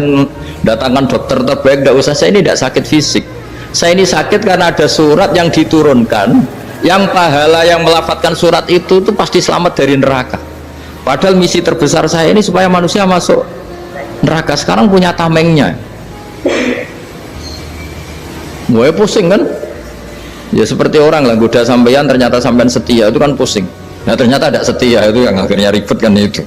datangkan dokter terbaik, tidak usah. Saya ini tidak sakit fisik. Saya ini sakit karena ada surat yang diturunkan, yang pahala yang melafadzkan surat itu pasti selamat dari neraka. Padahal misi terbesar saya ini supaya manusia masuk neraka. Sekarang punya tamengnya. Gue pusing kan? Ya seperti orang lah, goda sampean ternyata sampean setia, itu kan pusing. Nah ternyata tidak setia, itu yang akhirnya ribet kan itu.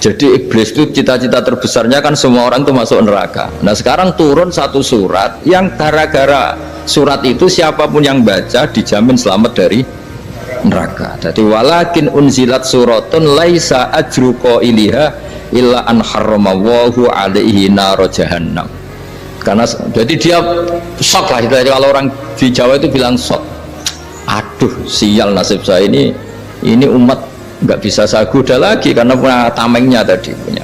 Jadi iblis itu cita-cita terbesarnya kan semua orang itu masuk neraka. Nah sekarang turun satu surat yang gara-gara surat itu siapapun yang baca dijamin selamat dari neraka. Jadi walakin unzilat suratun laisa ajru qailiha illa an harramallahu alaihi nar jahannam. Karena jadi dia shock lah, jadi kalau orang di Jawa itu bilang shock. Aduh, sial nasib saya ini umat nggak bisa saya goda lagi karena punya tamengnya tadi punya.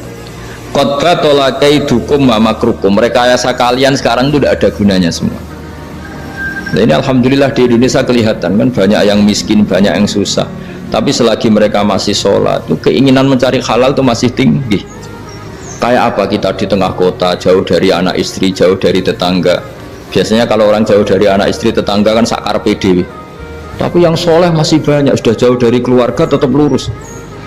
Qad tolakaidukum wa makrukum. Rekayasa kalian sekarang itu tidak ada gunanya semua. Nah, ini alhamdulillah di Indonesia kelihatan kan banyak yang miskin, banyak yang susah. Tapi selagi mereka masih sholat, itu keinginan mencari halal itu masih tinggi. Kayak apa kita di tengah kota, jauh dari anak istri, jauh dari tetangga. Biasanya kalau orang jauh dari anak istri, tetangga kan sakar PDW. Tapi yang soleh masih banyak, sudah jauh dari keluarga tetap lurus.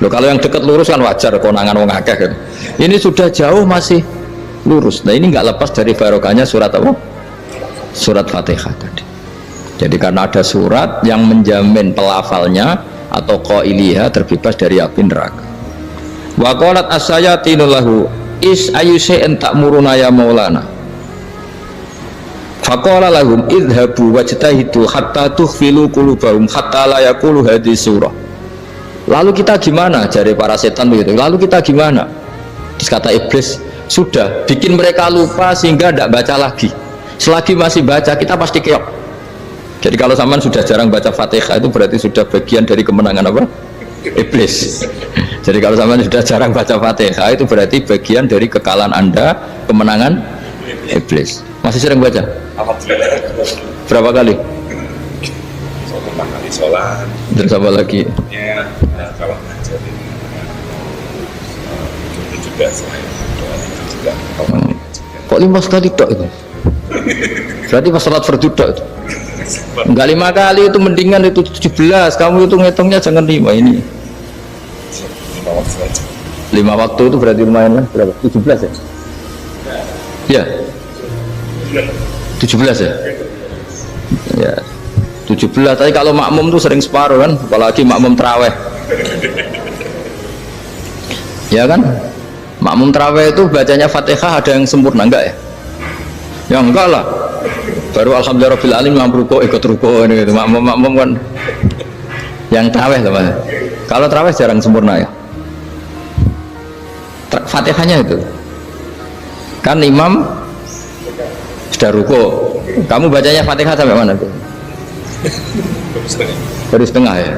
Loh, kalau yang dekat lurus kan wajar, konangan wong akeh kan. Ini sudah jauh masih lurus. Nah ini nggak lepas dari barokahnya surat apa? Surat Fatihah tadi. Jadi karena ada surat yang menjamin pelafalnya atau qailiha terbebas dari api neraka. Wa qalat as-sayatinu lahu is ayyusai'in ta'muruna ya maulana. Faqala lahum idhabu wajtahidu hatta tukhfilu qulubahum hatta la yaqulu hadhihi surah. Lalu kita gimana, jari para setan begitu. Lalu kita gimana? Terus kata iblis, sudah bikin mereka lupa sehingga tidak baca lagi. Selagi masih baca kita pasti keok. Jadi kalau sampean sudah jarang baca Fatihah itu berarti sudah bagian dari kemenangan apa? Iblis. Jadi kalau sampean sudah jarang baca Fatihah itu berarti bagian dari kekalahan Anda, kemenangan iblis. Masih sering baca? Berapa kali? 4 kali sholat. Dan sama lagi? Ya, kalau ngajar itu juga selain doa itu juga. Kok 5 kali tok itu? Berarti pas sholat fardu tok itu? Enggak 5 kali, itu mendingan itu 17. Kamu itu ngitungnya jangan 5 ini. 5 waktu aja. 5 waktu itu berarti lumayan lah. Berapa? 17 ya? Ya. 17 ya? Ya. 17. Tapi kalau makmum tuh sering separuh kan, apalagi makmum terawih. Ya kan? Makmum terawih itu bacanya Fatihah ada yang sempurna enggak ya? Ya enggak lah. Baru alhamdulillah rabbil alamin ruko ikut ruko ini gitu. Makmum kan yang terawih teman. Kalau terawih jarang sempurna ya. Fatihahnya itu. Kan imam sudah ruko, kamu bacanya Fatihah sampai mana tuh? Baru setengah ya.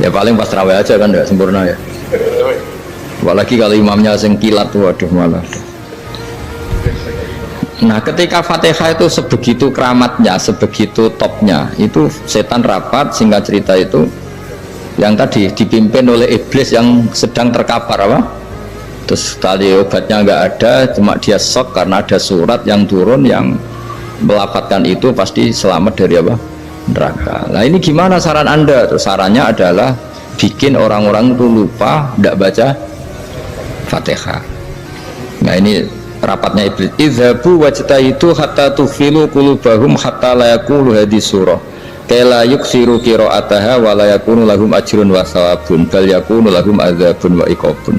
Ya paling pas tarawih aja kan enggak sempurna ya. Apalagi kalau imamnya sing kilat, waduh malah. Nah ketika Fatihah itu sebegitu keramatnya, sebegitu topnya, itu setan rapat, singkat cerita itu yang tadi dipimpin oleh iblis yang sedang terkapar apa? Terus tali obatnya nggak ada, cuma dia shock karena ada surat yang turun yang melafatkan itu pasti selamat dari apa? Neraka. Nah ini gimana saran Anda? Terus sarannya adalah bikin orang-orang itu lupa, tidak baca Fatihah. Nah ini rapatnya iblis. Idzabu wajtahidu hatta tufilu qulubahum hatta la yaqulu hadhihi surah kala yuksiru qira'ataha wa la yakunu lahum ajrun wa thawabun bal yakunu lahum adzabun wa iqabun.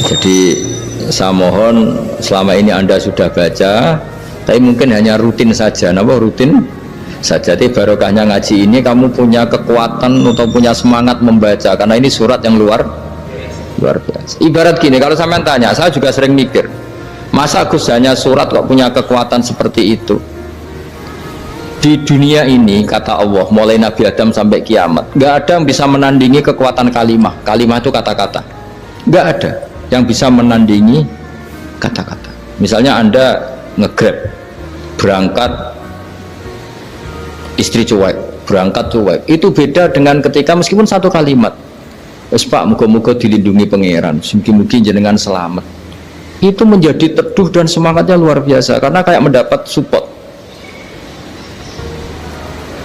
Jadi saya mohon selama ini Anda sudah baca, tapi mungkin hanya rutin saja. Napa rutin saja? Tapi barokahnya ngaji ini kamu punya kekuatan atau punya semangat membaca, karena ini surat yang luar biasa. Ibarat gini, kalau sampean tanya, saya juga sering mikir, masa Gus hanya surat kok punya kekuatan seperti itu? Di dunia ini kata Allah, mulai Nabi Adam sampai kiamat, nggak ada yang bisa menandingi kekuatan kalimah. Kalimah itu kata-kata, nggak ada yang bisa menandingi kata-kata. Misalnya Anda nge-grab berangkat, istri cuek, berangkat cuek, itu beda dengan ketika meskipun satu kalimat, wes Pak muga-muga dilindungi pangeran, mungkin jenengan selamat, itu menjadi teduh dan semangatnya luar biasa karena kayak mendapat support.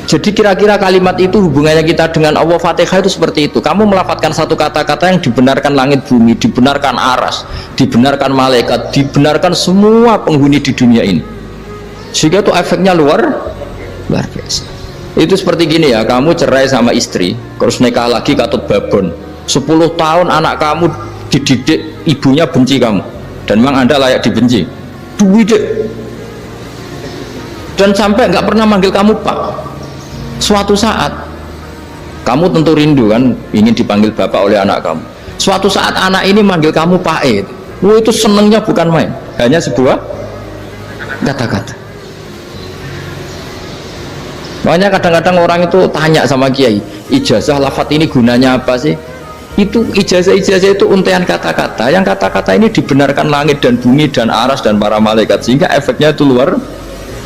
Jadi kira-kira kalimat itu hubungannya kita dengan Allah. Fatihah itu seperti itu. Kamu melafadzkan satu kata-kata yang dibenarkan langit bumi, dibenarkan aras, dibenarkan malaikat, dibenarkan semua penghuni di dunia ini, sehingga itu efeknya luar biasa. Itu seperti gini ya, kamu cerai sama istri, terus nikah lagi katut babon, 10 tahun anak kamu dididik, ibunya benci kamu, dan memang Anda layak dibenci, dan sampai nggak pernah manggil kamu Pak. Suatu saat kamu tentu rindu kan, ingin dipanggil bapak oleh anak kamu. Suatu saat anak ini manggil kamu Pak E, itu senengnya bukan main, hanya sebuah kata-kata. Makanya kadang-kadang orang itu tanya sama kiai, ijazah lafadz ini gunanya apa sih? Itu ijazah-ijazah itu untean kata-kata, yang kata-kata ini dibenarkan langit dan bumi dan aras dan para malaikat, sehingga efeknya itu luar.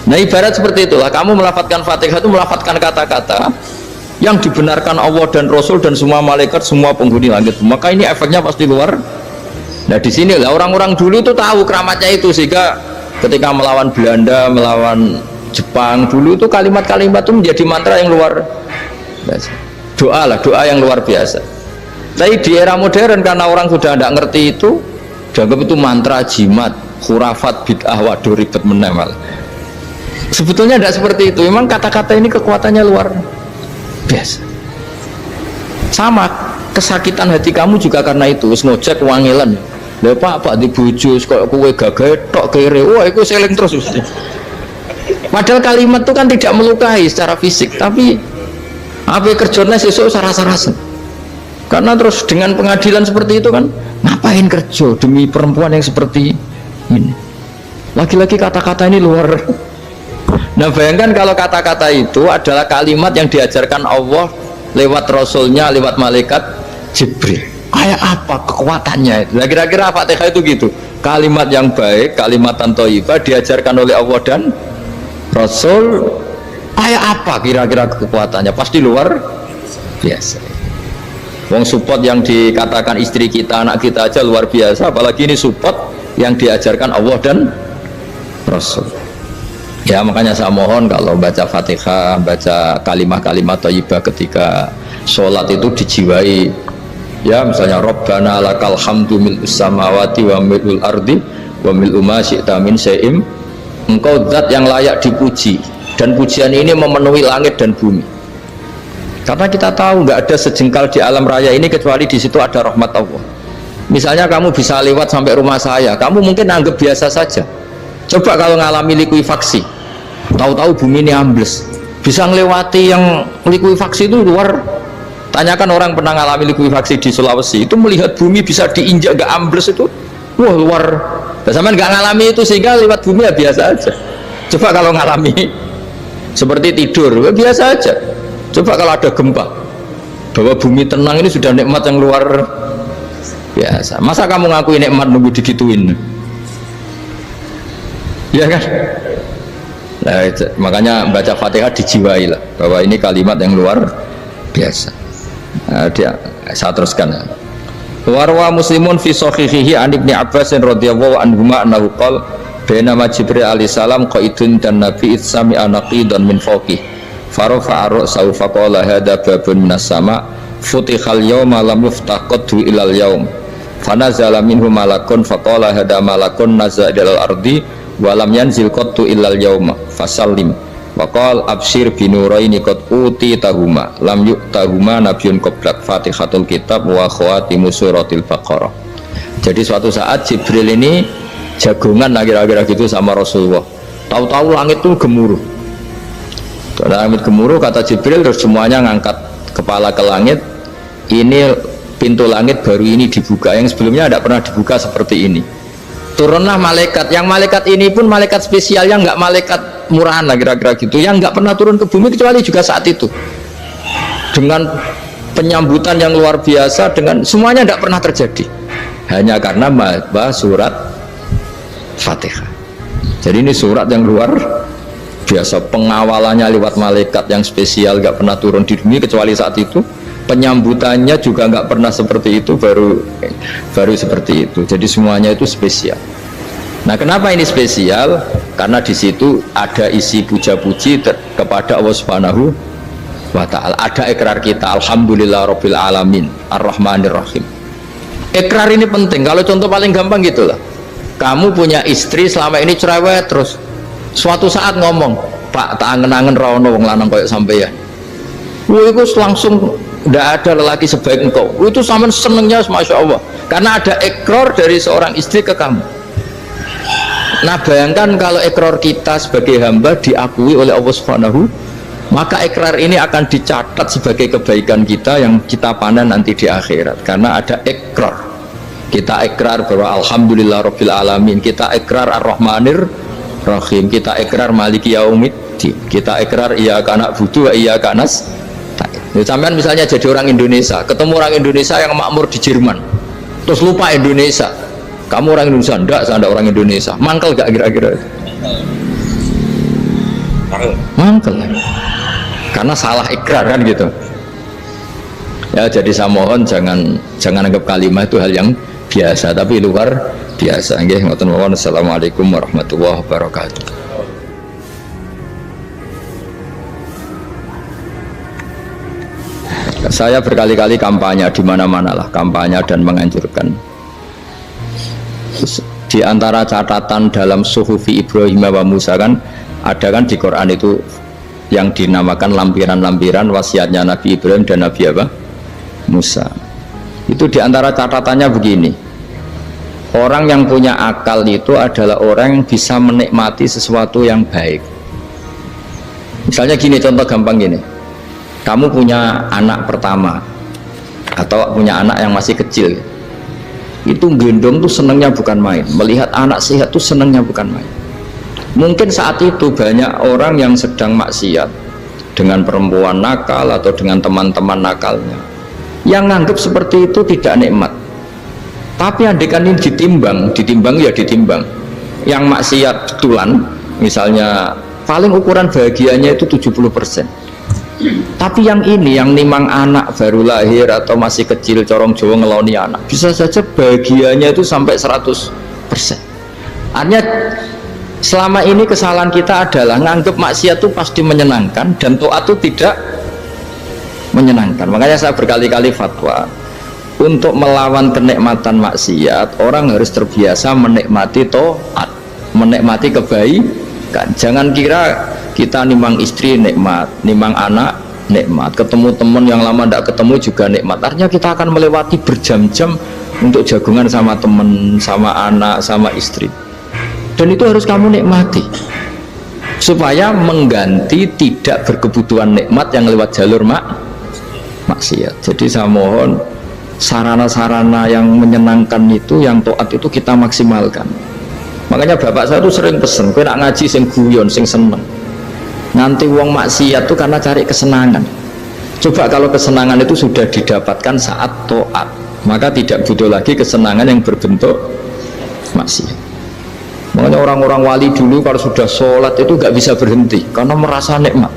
Nah ibarat seperti itulah, kamu melafadzkan Fatihah itu melafadzkan kata-kata yang dibenarkan Allah dan Rasul dan semua malaikat, semua penghuni langit, maka ini efeknya pasti luar. Nah di sini lah orang-orang dulu itu tahu keramatnya itu, sehingga ketika melawan Belanda, melawan Jepang dulu itu kalimat-kalimat itu menjadi mantra yang luar biasa. Doa lah, doa yang luar biasa. Tapi di era modern karena orang sudah tidak ngerti itu, dianggap itu mantra, jimat, khurafat, bid'ah, waduh ribet menemal. Sebetulnya tidak seperti itu. Memang kata-kata ini kekuatannya luar biasa. Sama kesakitan hati kamu juga karena itu. Ngojek wangilan, lha Pak di bojo kok kowe gagahe tok kere, wah itu seling terus mesti. Padahal kalimat itu kan tidak melukai secara fisik, tapi apa kerjanya sesuk sarasa-rasen. Karena terus dengan pengadilan seperti itu kan, ngapain kerja demi perempuan yang seperti ini? Lagi-lagi kata-kata ini luar. Nah bayangkan kalau kata-kata itu adalah kalimat yang diajarkan Allah lewat Rasulnya, lewat malaikat Jibril. Kayak apa kekuatannya itu? Nah, kira-kira Fatihah itu gitu, kalimat yang baik, kalimatan thayyibah diajarkan oleh Allah dan Rasul. Kayak apa kira-kira kekuatannya? Pasti luar biasa. Wong support yang dikatakan istri kita, anak kita aja luar biasa, apalagi ini support yang diajarkan Allah dan Rasul. Ya makanya saya mohon kalau baca Fatihah, baca kalimat-kalimat thayyibah ketika sholat itu dijiwai. Ya misalnya Rabbana lakal hamdu mil'us samawati wa mil'ul ardi wa mil'u ma syi'ta min syai'im. Engkau zat yang layak dipuji, dan pujian ini memenuhi langit dan bumi. Karena kita tahu nggak ada sejengkal di alam raya ini kecuali di situ ada rahmat Allah. Misalnya kamu bisa lewat sampai rumah saya, kamu mungkin anggap biasa saja. Coba kalau ngalami likuifaksi, tahu-tahu bumi ini ambles, bisa ngelewati yang likuifaksi itu luar. Tanyakan orang pernah ngalami likuifaksi di Sulawesi, itu melihat bumi bisa diinjak gak ambles itu, wah luar Sampean nggak ngalami itu sehingga lewat bumi ya biasa aja. Coba kalau ngalami seperti tidur, ya biasa aja. Coba kalau ada gempa, bahwa bumi tenang ini sudah nikmat yang luar biasa. Masa kamu ngakui nikmat nunggu digituin? Ya kan? Nah, makanya baca Fatihah dijiwai lah bahwa ini kalimat yang luar biasa. Nah, saya teruskan. Warwa Muslimun fi sahihihi an Ibnu Abbas radhiyallahu anhuma annahu qala bainama Jibril alaihi salam qaidun dan Nabi itsami anaqidan min fawqih farafa'a ra'sahu faqala hadza babun minas sama futihal yawma lam yuftah qaddu ilal yaum fanazala minhu malakun faqala hadza malakun nazala ilal ardi wa lam yanzil qaddu ilal yauma fasallim waqal abshir binuraini qad utitahuma lam yu'tahuma nabiyyun qablak Fatihatul kitab wa khawatimu suratil Baqarah. Jadi suatu saat Jibril ini jagongan kira-kira gitu sama Rasulullah, tahu-tahu langit itu gemuruh. Langit gemuruh, kata Jibril, terus semuanya ngangkat kepala ke langit. Ini pintu langit baru ini dibuka, yang sebelumnya tidak pernah dibuka seperti ini. Turunlah malaikat, yang malaikat ini pun malaikat spesial, yang nggak malaikat murahan lah kira-kira gitu, yang nggak pernah turun ke bumi kecuali juga saat itu, dengan penyambutan yang luar biasa, dengan semuanya tidak pernah terjadi, hanya karena bahas surat Fatihah. Jadi ini surat yang luar biasa, pengawalannya lewat malaikat yang spesial, nggak pernah turun di bumi kecuali saat itu, penyambutannya juga nggak pernah seperti itu, baru seperti itu. Jadi semuanya itu spesial. Nah, kenapa ini spesial? Karena di situ ada isi puja-puji kepada Allah Subhanahu wa Ta'ala. Ada ikrar kita, alhamdulillah rabbil alamin ar-rahmanir rahim. Ikrar ini penting. Kalau contoh paling gampang gitulah, kamu punya istri selama ini cerewet terus, suatu saat ngomong, Pak, tak angen-angen rawono wong lanang koyo sampeyan. Wah, itu langsung tidak ada lelaki sebaik engkau. Itu sama senengnya, masya Allah, karena ada ikrar dari seorang istri ke kamu. Nah, bayangkan kalau ikrar kita sebagai hamba diakui oleh Allah Subhanahu, maka ikrar ini akan dicatat sebagai kebaikan kita yang kita panen nanti di akhirat, karena ada ikrar. Kita ikrar bahwa alhamdulillah rabbil alamin, kita ikrar ar-rahmanir rahim, kita ikrar maliki yaumiddin, kita ikrar iyyaka na'budu wa iyyaka nasta'in. Sampean misalnya jadi orang Indonesia, ketemu orang Indonesia yang makmur di Jerman, terus lupa Indonesia. Kamu orang Indonesia? Enggak, saya enggak orang Indonesia. Mangkel gak kira-kira? Mangkel. Karena salah ikrar kan gitu. Ya, jadi saya mohon jangan anggap kalimat itu hal yang biasa, tapi luar biasa. Nggih, ngoten mawon. Assalamualaikum warahmatullahi wabarakatuh. Saya berkali-kali kampanye di mana-mana lah, kampanye dan menganjurkan. Di antara catatan dalam Suhufi Ibrahim wa Musa kan ada kan di Quran itu yang dinamakan lampiran-lampiran wasiatnya Nabi Ibrahim dan Nabi apa? Musa. Itu di antara catatannya begini, orang yang punya akal itu adalah orang yang bisa menikmati sesuatu yang baik. Misalnya gini, contoh gampang gini, kamu punya anak pertama atau punya anak yang masih kecil, itu gendong tuh senengnya bukan main, melihat anak sehat tuh senengnya bukan main. Mungkin saat itu banyak orang yang sedang maksiat dengan perempuan nakal atau dengan teman-teman nakalnya, yang nganggap seperti itu tidak nikmat. Tapi andaikan ini ditimbang ya ditimbang, yang maksiat betulan misalnya paling ukuran bahagianya itu 70%. Tapi yang ini, yang nimang anak baru lahir atau masih kecil, corong Jawa ngeloni anak, bisa saja bahagianya itu sampai 100%. Artinya selama ini kesalahan kita adalah nganggap maksiat itu pasti menyenangkan dan taat itu tidak menyenangkan. Makanya saya berkali-kali fatwa, untuk melawan kenikmatan maksiat, orang harus terbiasa menikmati taat, menikmati kebaikan. Jangan kira kita nimang istri nikmat, nimang anak nikmat, ketemu teman yang lama tidak ketemu juga nikmat. Artinya kita akan melewati berjam-jam untuk jagungan sama teman, sama anak, sama istri, dan itu harus kamu nikmati supaya mengganti tidak berkebutuhan nikmat yang lewat jalur maksiat. Jadi saya mohon sarana-sarana yang menyenangkan itu, yang taat itu kita maksimalkan. Makanya bapak saya tuh sering pesen, kowe nak ngaji sing guyon, sing seneng. Nanti wong maksiat tuh karena cari kesenangan. Coba kalau kesenangan itu sudah didapatkan saat taat, maka tidak butuh lagi kesenangan yang berbentuk maksiat. Makanya orang-orang wali dulu kalau sudah sholat itu gak bisa berhenti karena merasa nikmat.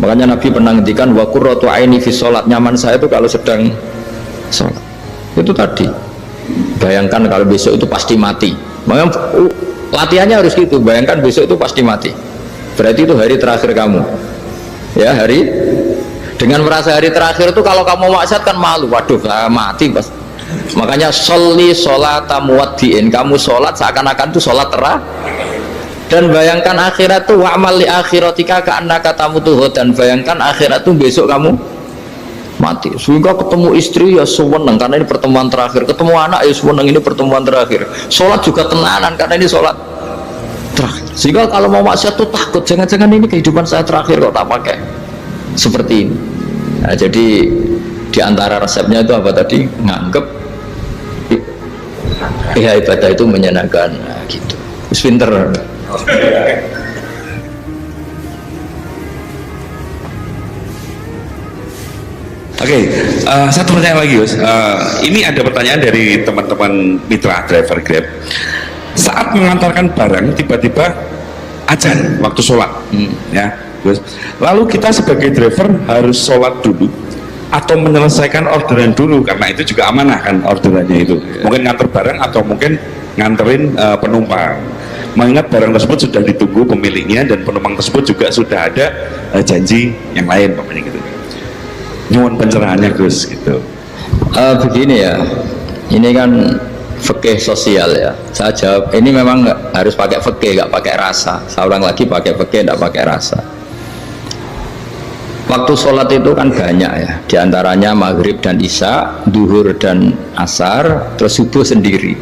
Makanya Nabi pernah ngendikan wa qurratu aini fi sholat, nyaman saya itu kalau sedang sholat. Itu tadi. Bayangkan kalau besok itu pasti mati. Makanya latihannya harus gitu. Bayangkan besok itu pasti mati. Berarti itu hari terakhir kamu. Ya, hari dengan merasa hari terakhir itu kalau kamu maksiat kan malu. Waduh, saya mati pas. Makanya sholli sholata muwaddiin. Kamu sholat seakan-akan itu sholat terakhir. Dan bayangkan akhirat itu wa'mal li akhiratika ka'annaka tamutu, dan bayangkan akhirat itu besok kamu mati. Sehingga ketemu istri ya seneng karena ini pertemuan terakhir, ketemu anak ya seneng ini pertemuan terakhir, sholat juga tenanan karena ini sholat terakhir. Sehingga kalau mau maksiat tuh takut, jangan-jangan ini kehidupan saya terakhir kok tak pakai seperti ini. Nah, jadi diantara resepnya itu apa tadi? Nganggep ya ibadah itu menyenangkan. Nah, gitu. Pinter. Oke, satu pertanyaan lagi, Gus. Ini ada pertanyaan dari teman-teman mitra driver Grab. Saat mengantarkan barang, tiba-tiba azan waktu sholat, ya, Gus. Lalu kita sebagai driver harus sholat dulu atau menyelesaikan orderan dulu, karena itu juga amanah kan orderannya itu. Mungkin nganter barang atau mungkin nganterin penumpang. Mengingat barang tersebut sudah ditunggu pemiliknya dan penumpang tersebut juga sudah ada janji yang lain, pokoknya gitu. Nyuwun pencerahannya, Gus, gitu. Begini ya, ini kan fikih sosial ya. Saya jawab, ini memang harus pakai fikih, nggak pakai rasa. Saya ulang lagi, pakai fikih, nggak pakai rasa. Waktu sholat itu kan banyak ya, diantaranya maghrib dan isya, duhur dan asar, terus subuh sendiri.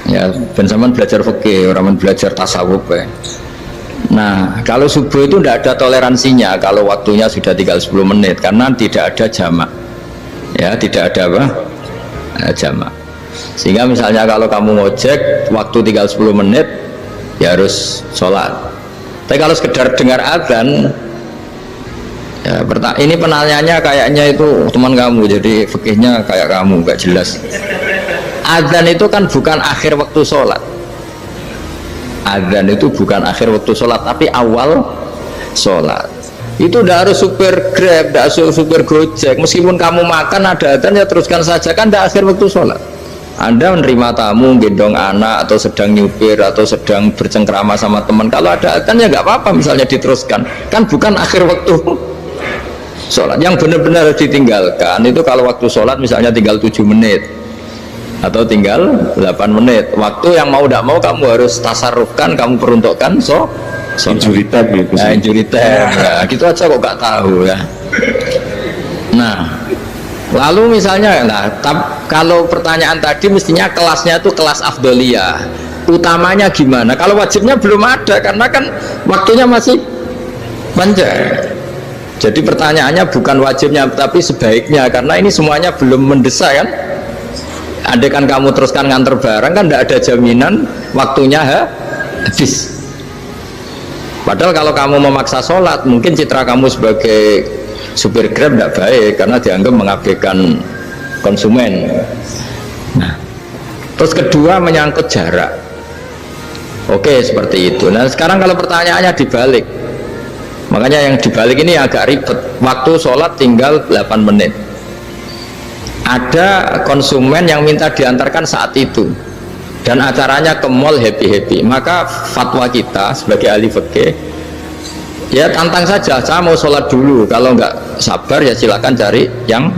Ya, ben sampean belajar fikih, orang belajar tasawuf ya. Nah, kalau subuh itu tidak ada toleransinya kalau waktunya sudah tinggal 10 menit karena tidak ada jamak. Ya, tidak ada apa? Jamak. Sehingga misalnya kalau kamu ngojek waktu tinggal 10 menit ya harus sholat. Tapi kalau sekedar dengar azan ya, ini penanyanya kayaknya itu teman kamu, jadi fikihnya kayak kamu, nggak jelas. Azan itu kan bukan akhir waktu sholat. Azan itu bukan akhir waktu sholat, tapi awal sholat. Itu tidak harus supir Grab, tidak harus supir Gojek. Meskipun kamu makan ada azan ya teruskan saja, kan tidak akhir waktu sholat. Anda menerima tamu, gendong anak, atau sedang nyupir, atau sedang bercengkrama sama teman. Kalau ada azan ya nggak apa-apa, misalnya diteruskan. Kan bukan akhir waktu sholat. Yang benar-benar ditinggalkan itu kalau waktu sholat misalnya tinggal 7 menit. Atau tinggal 8 menit. Waktu yang mau tidak mau kamu harus tasarrufkan, kamu peruntukkan Injury time ya, Gus. Nah, injury time. Ya, gitu aja kok gak tahu ya. Nah, lalu misalnya, kalau pertanyaan tadi mestinya kelasnya itu kelas afdoliyah. Utamanya gimana? Kalau wajibnya belum ada karena kan waktunya masih panjang. Jadi pertanyaannya bukan wajibnya tapi sebaiknya, karena ini semuanya belum mendesak kan. Andai kan kamu teruskan nganter barang kan tidak ada jaminan waktunya habis. Padahal kalau kamu memaksa sholat, mungkin citra kamu sebagai supir Grab tidak baik karena dianggap mengabaikan konsumen. Nah, terus kedua menyangkut jarak. Oke, seperti itu. Nah, sekarang kalau pertanyaannya dibalik, makanya yang dibalik ini agak ribet. Waktu sholat tinggal 8 menit. Ada konsumen yang minta diantarkan saat itu dan acaranya ke mall happy-happy, maka fatwa kita sebagai ahli fikih ya tantang saja, saya mau sholat dulu, kalau nggak sabar ya silakan cari yang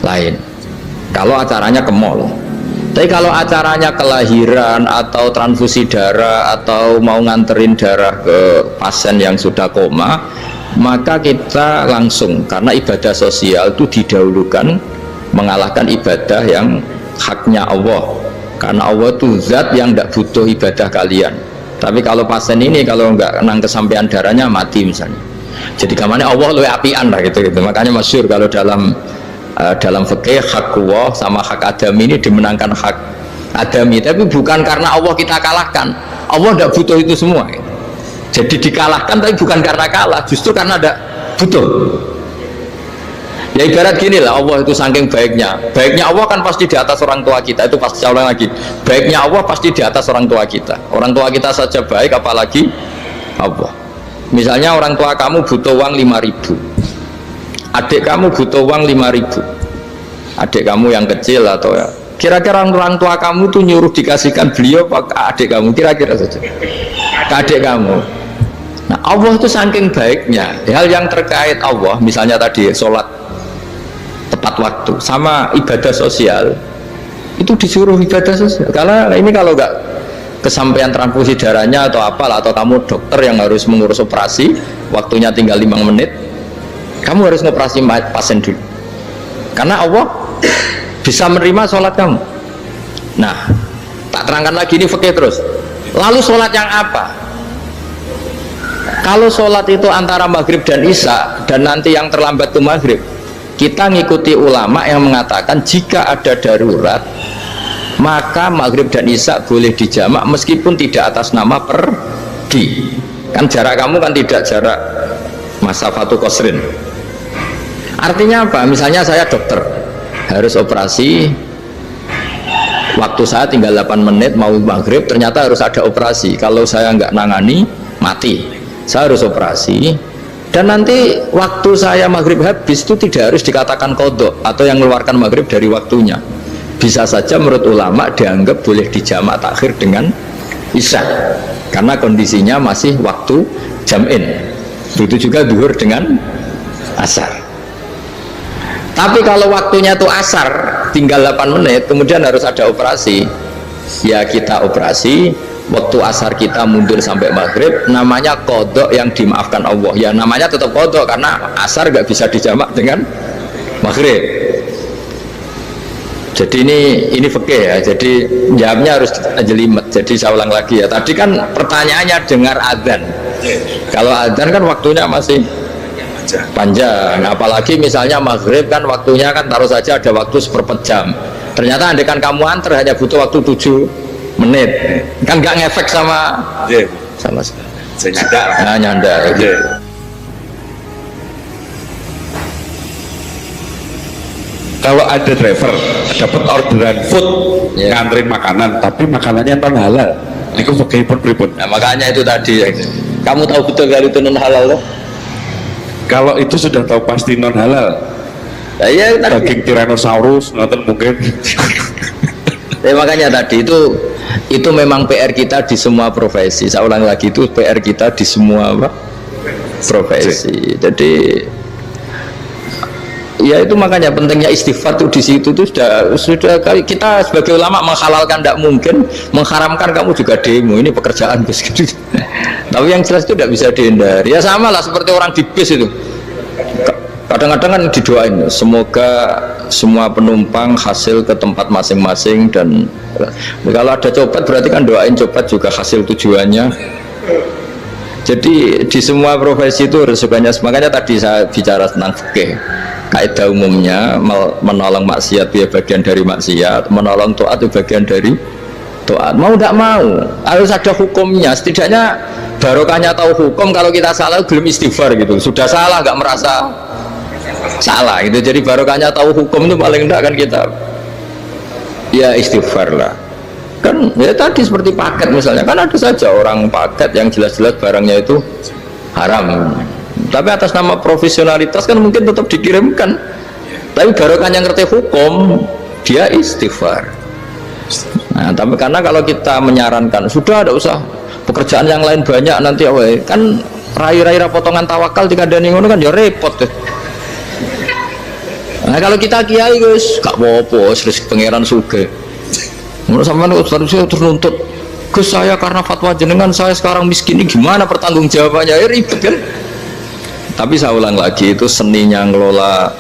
lain kalau acaranya ke mall. Tapi kalau acaranya kelahiran atau transfusi darah atau mau nganterin darah ke pasien yang sudah koma, maka kita langsung, karena ibadah sosial itu didahulukan mengalahkan ibadah yang haknya Allah, karena Allah itu zat yang tidak butuh ibadah kalian. Tapi kalau pasien ini kalau nggak nang kesampaian darahnya mati misalnya, jadi kamarnya Allah lebih apian lah gitu. Makanya masyhur kalau dalam fikih hak Allah sama hak Adam ini dimenangkan hak adami, tapi bukan karena Allah kita kalahkan. Allah tidak butuh itu semua. Jadi dikalahkan tapi bukan karena kalah, justru karena tidak butuh. Ya ibarat gini lah, Allah itu saking baiknya Allah kan pasti di atas orang tua kita. Itu pasti, saya ulang lagi, baiknya Allah pasti di atas orang tua kita. Orang tua kita saja baik, apalagi Allah. Misalnya orang tua kamu butuh uang 5.000, adik kamu butuh uang 5.000, adik kamu yang kecil atau ya, kira-kira orang tua kamu tuh nyuruh dikasihkan beliau ke adik kamu, kira-kira saja ke adik kamu. Nah Allah itu saking baiknya, hal yang terkait Allah, misalnya tadi sholat tepat waktu sama ibadah sosial, itu disuruh ibadah sosial. Karena ini kalau nggak kesampaian transfusi darahnya atau apalah, atau kamu dokter yang harus mengurus operasi, waktunya tinggal 5 menit, kamu harus ngoperasi pasien dulu, karena Allah bisa menerima sholat kamu. Nah tak terangkan lagi, ini fikih terus. Lalu sholat yang apa? Kalau sholat itu antara maghrib dan isya, dan nanti yang terlambat itu maghrib, kita ngikuti ulama yang mengatakan jika ada darurat maka maghrib dan isya boleh dijamak meskipun tidak atas nama pergi. Kan jarak kamu kan tidak jarak masafatu qasrin. Artinya apa? Misalnya saya dokter harus operasi, waktu saya tinggal 8 menit mau maghrib, ternyata harus ada operasi. Kalau saya nggak nangani mati, saya harus operasi. Dan nanti waktu saya maghrib habis itu tidak harus dikatakan qadha atau yang mengeluarkan maghrib dari waktunya. Bisa saja menurut ulama dianggap boleh dijamak takhir dengan isya, karena kondisinya masih waktu jam'in. Begitu juga zuhur dengan asar. Tapi kalau waktunya itu asar, tinggal 8 menit, kemudian harus ada operasi, ya kita operasi. Waktu asar kita mundur sampai maghrib, namanya qadha yang dimaafkan Allah. Ya namanya tetap qadha karena asar nggak bisa dijamak dengan maghrib. Jadi ini fikih ya. Jadi jawabnya harus jelimet. Jadi saya ulang lagi ya. Tadi kan pertanyaannya dengar adzan. Kalau adzan kan waktunya masih panjang. Apalagi misalnya maghrib kan waktunya kan taruh saja ada waktu 1/4 jam. Ternyata andaikan kamu antar hanya butuh waktu 7 menit, kan nggak ngefek sama sekali. Saya nyanda. Nah, nyanda. Gitu. Kalau ada driver dapat orderan food, nganterin makanan, tapi makanannya non halal, itu pakai pripun. Nah, makanya itu tadi, kamu tahu betul kalau itu non halal loh. Kalau itu sudah tahu pasti non halal. Nah, iya, daging Tyrannosaurus, nonton mungkin. Ya, makanya tadi itu memang PR kita di semua profesi. Saya ulang lagi, itu PR kita di semua profesi. Jadi ya itu makanya pentingnya istighfar tuh di situ tuh sudah kita sebagai ulama menghalalkan tidak mungkin, mengharamkan kamu juga demo. Ini pekerjaan bus gitu. Tapi yang jelas itu tidak bisa dihindari. Ya sama lah seperti orang di bis itu. Kadang-kadang kan didoain semoga semua penumpang hasil ke tempat masing-masing, dan kalau ada copet berarti kan doain copet juga hasil tujuannya. Jadi di semua profesi itu resikonya. Makanya tadi saya bicara tentang fikih, kaidah umumnya menolong maksiat ya bagian dari maksiat, menolong taat itu bagian dari taat. Mau tidak mau harus ada hukumnya. Setidaknya barokahnya tahu hukum. Kalau kita salah belum istighfar gitu, sudah salah nggak merasa salah gitu. Jadi barokahnya tahu hukum itu paling enggak kan kita ya istighfar lah. Kan ya tadi seperti paket misalnya, kan ada saja orang paket yang jelas-jelas barangnya itu haram, tapi atas nama profesionalitas kan mungkin tetap dikirimkan, tapi barokahnya ngerti hukum dia istighfar. Nah tapi karena kalau kita menyarankan sudah ada usah pekerjaan yang lain banyak nanti kan rai-rai potongan tawakal dikandani ngono kan ya repot deh. Nah kalau kita kiai guys gak apa-apa, rezeki pangeran sugih. Menurut sampean saya terus nuntut, Gus saya karena fatwa jenengan saya sekarang miskin, ini gimana pertanggung jawabannya? Ya ribet kan. Tapi saya ulang lagi, itu seninya ngelola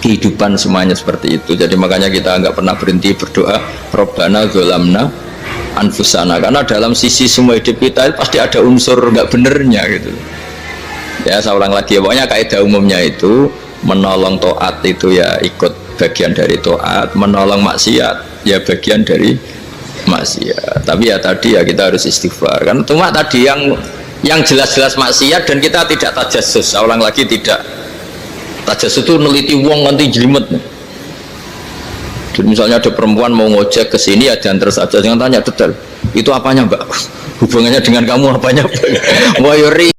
kehidupan semuanya seperti itu. Jadi makanya kita nggak pernah berhenti berdoa Rabbana dzalamna anfusana, karena dalam sisi semua hidup kita itu pasti ada unsur nggak benernya gitu. Ya saya ulang lagi, pokoknya kaidah umumnya itu menolong taat itu ya ikut bagian dari taat, menolong maksiat ya bagian dari maksiat. Tapi ya tadi ya kita harus istighfar kan. Cuma tadi yang jelas-jelas maksiat dan kita tidak tajassus. Saya ulang lagi, tidak tajassus itu neliti wong nanti jelimet. Jadi misalnya ada perempuan mau ngojek ke sini ya diantar saja, jangan tanya detail. Itu apanya mbak? Hubungannya dengan kamu apanya? Wah yori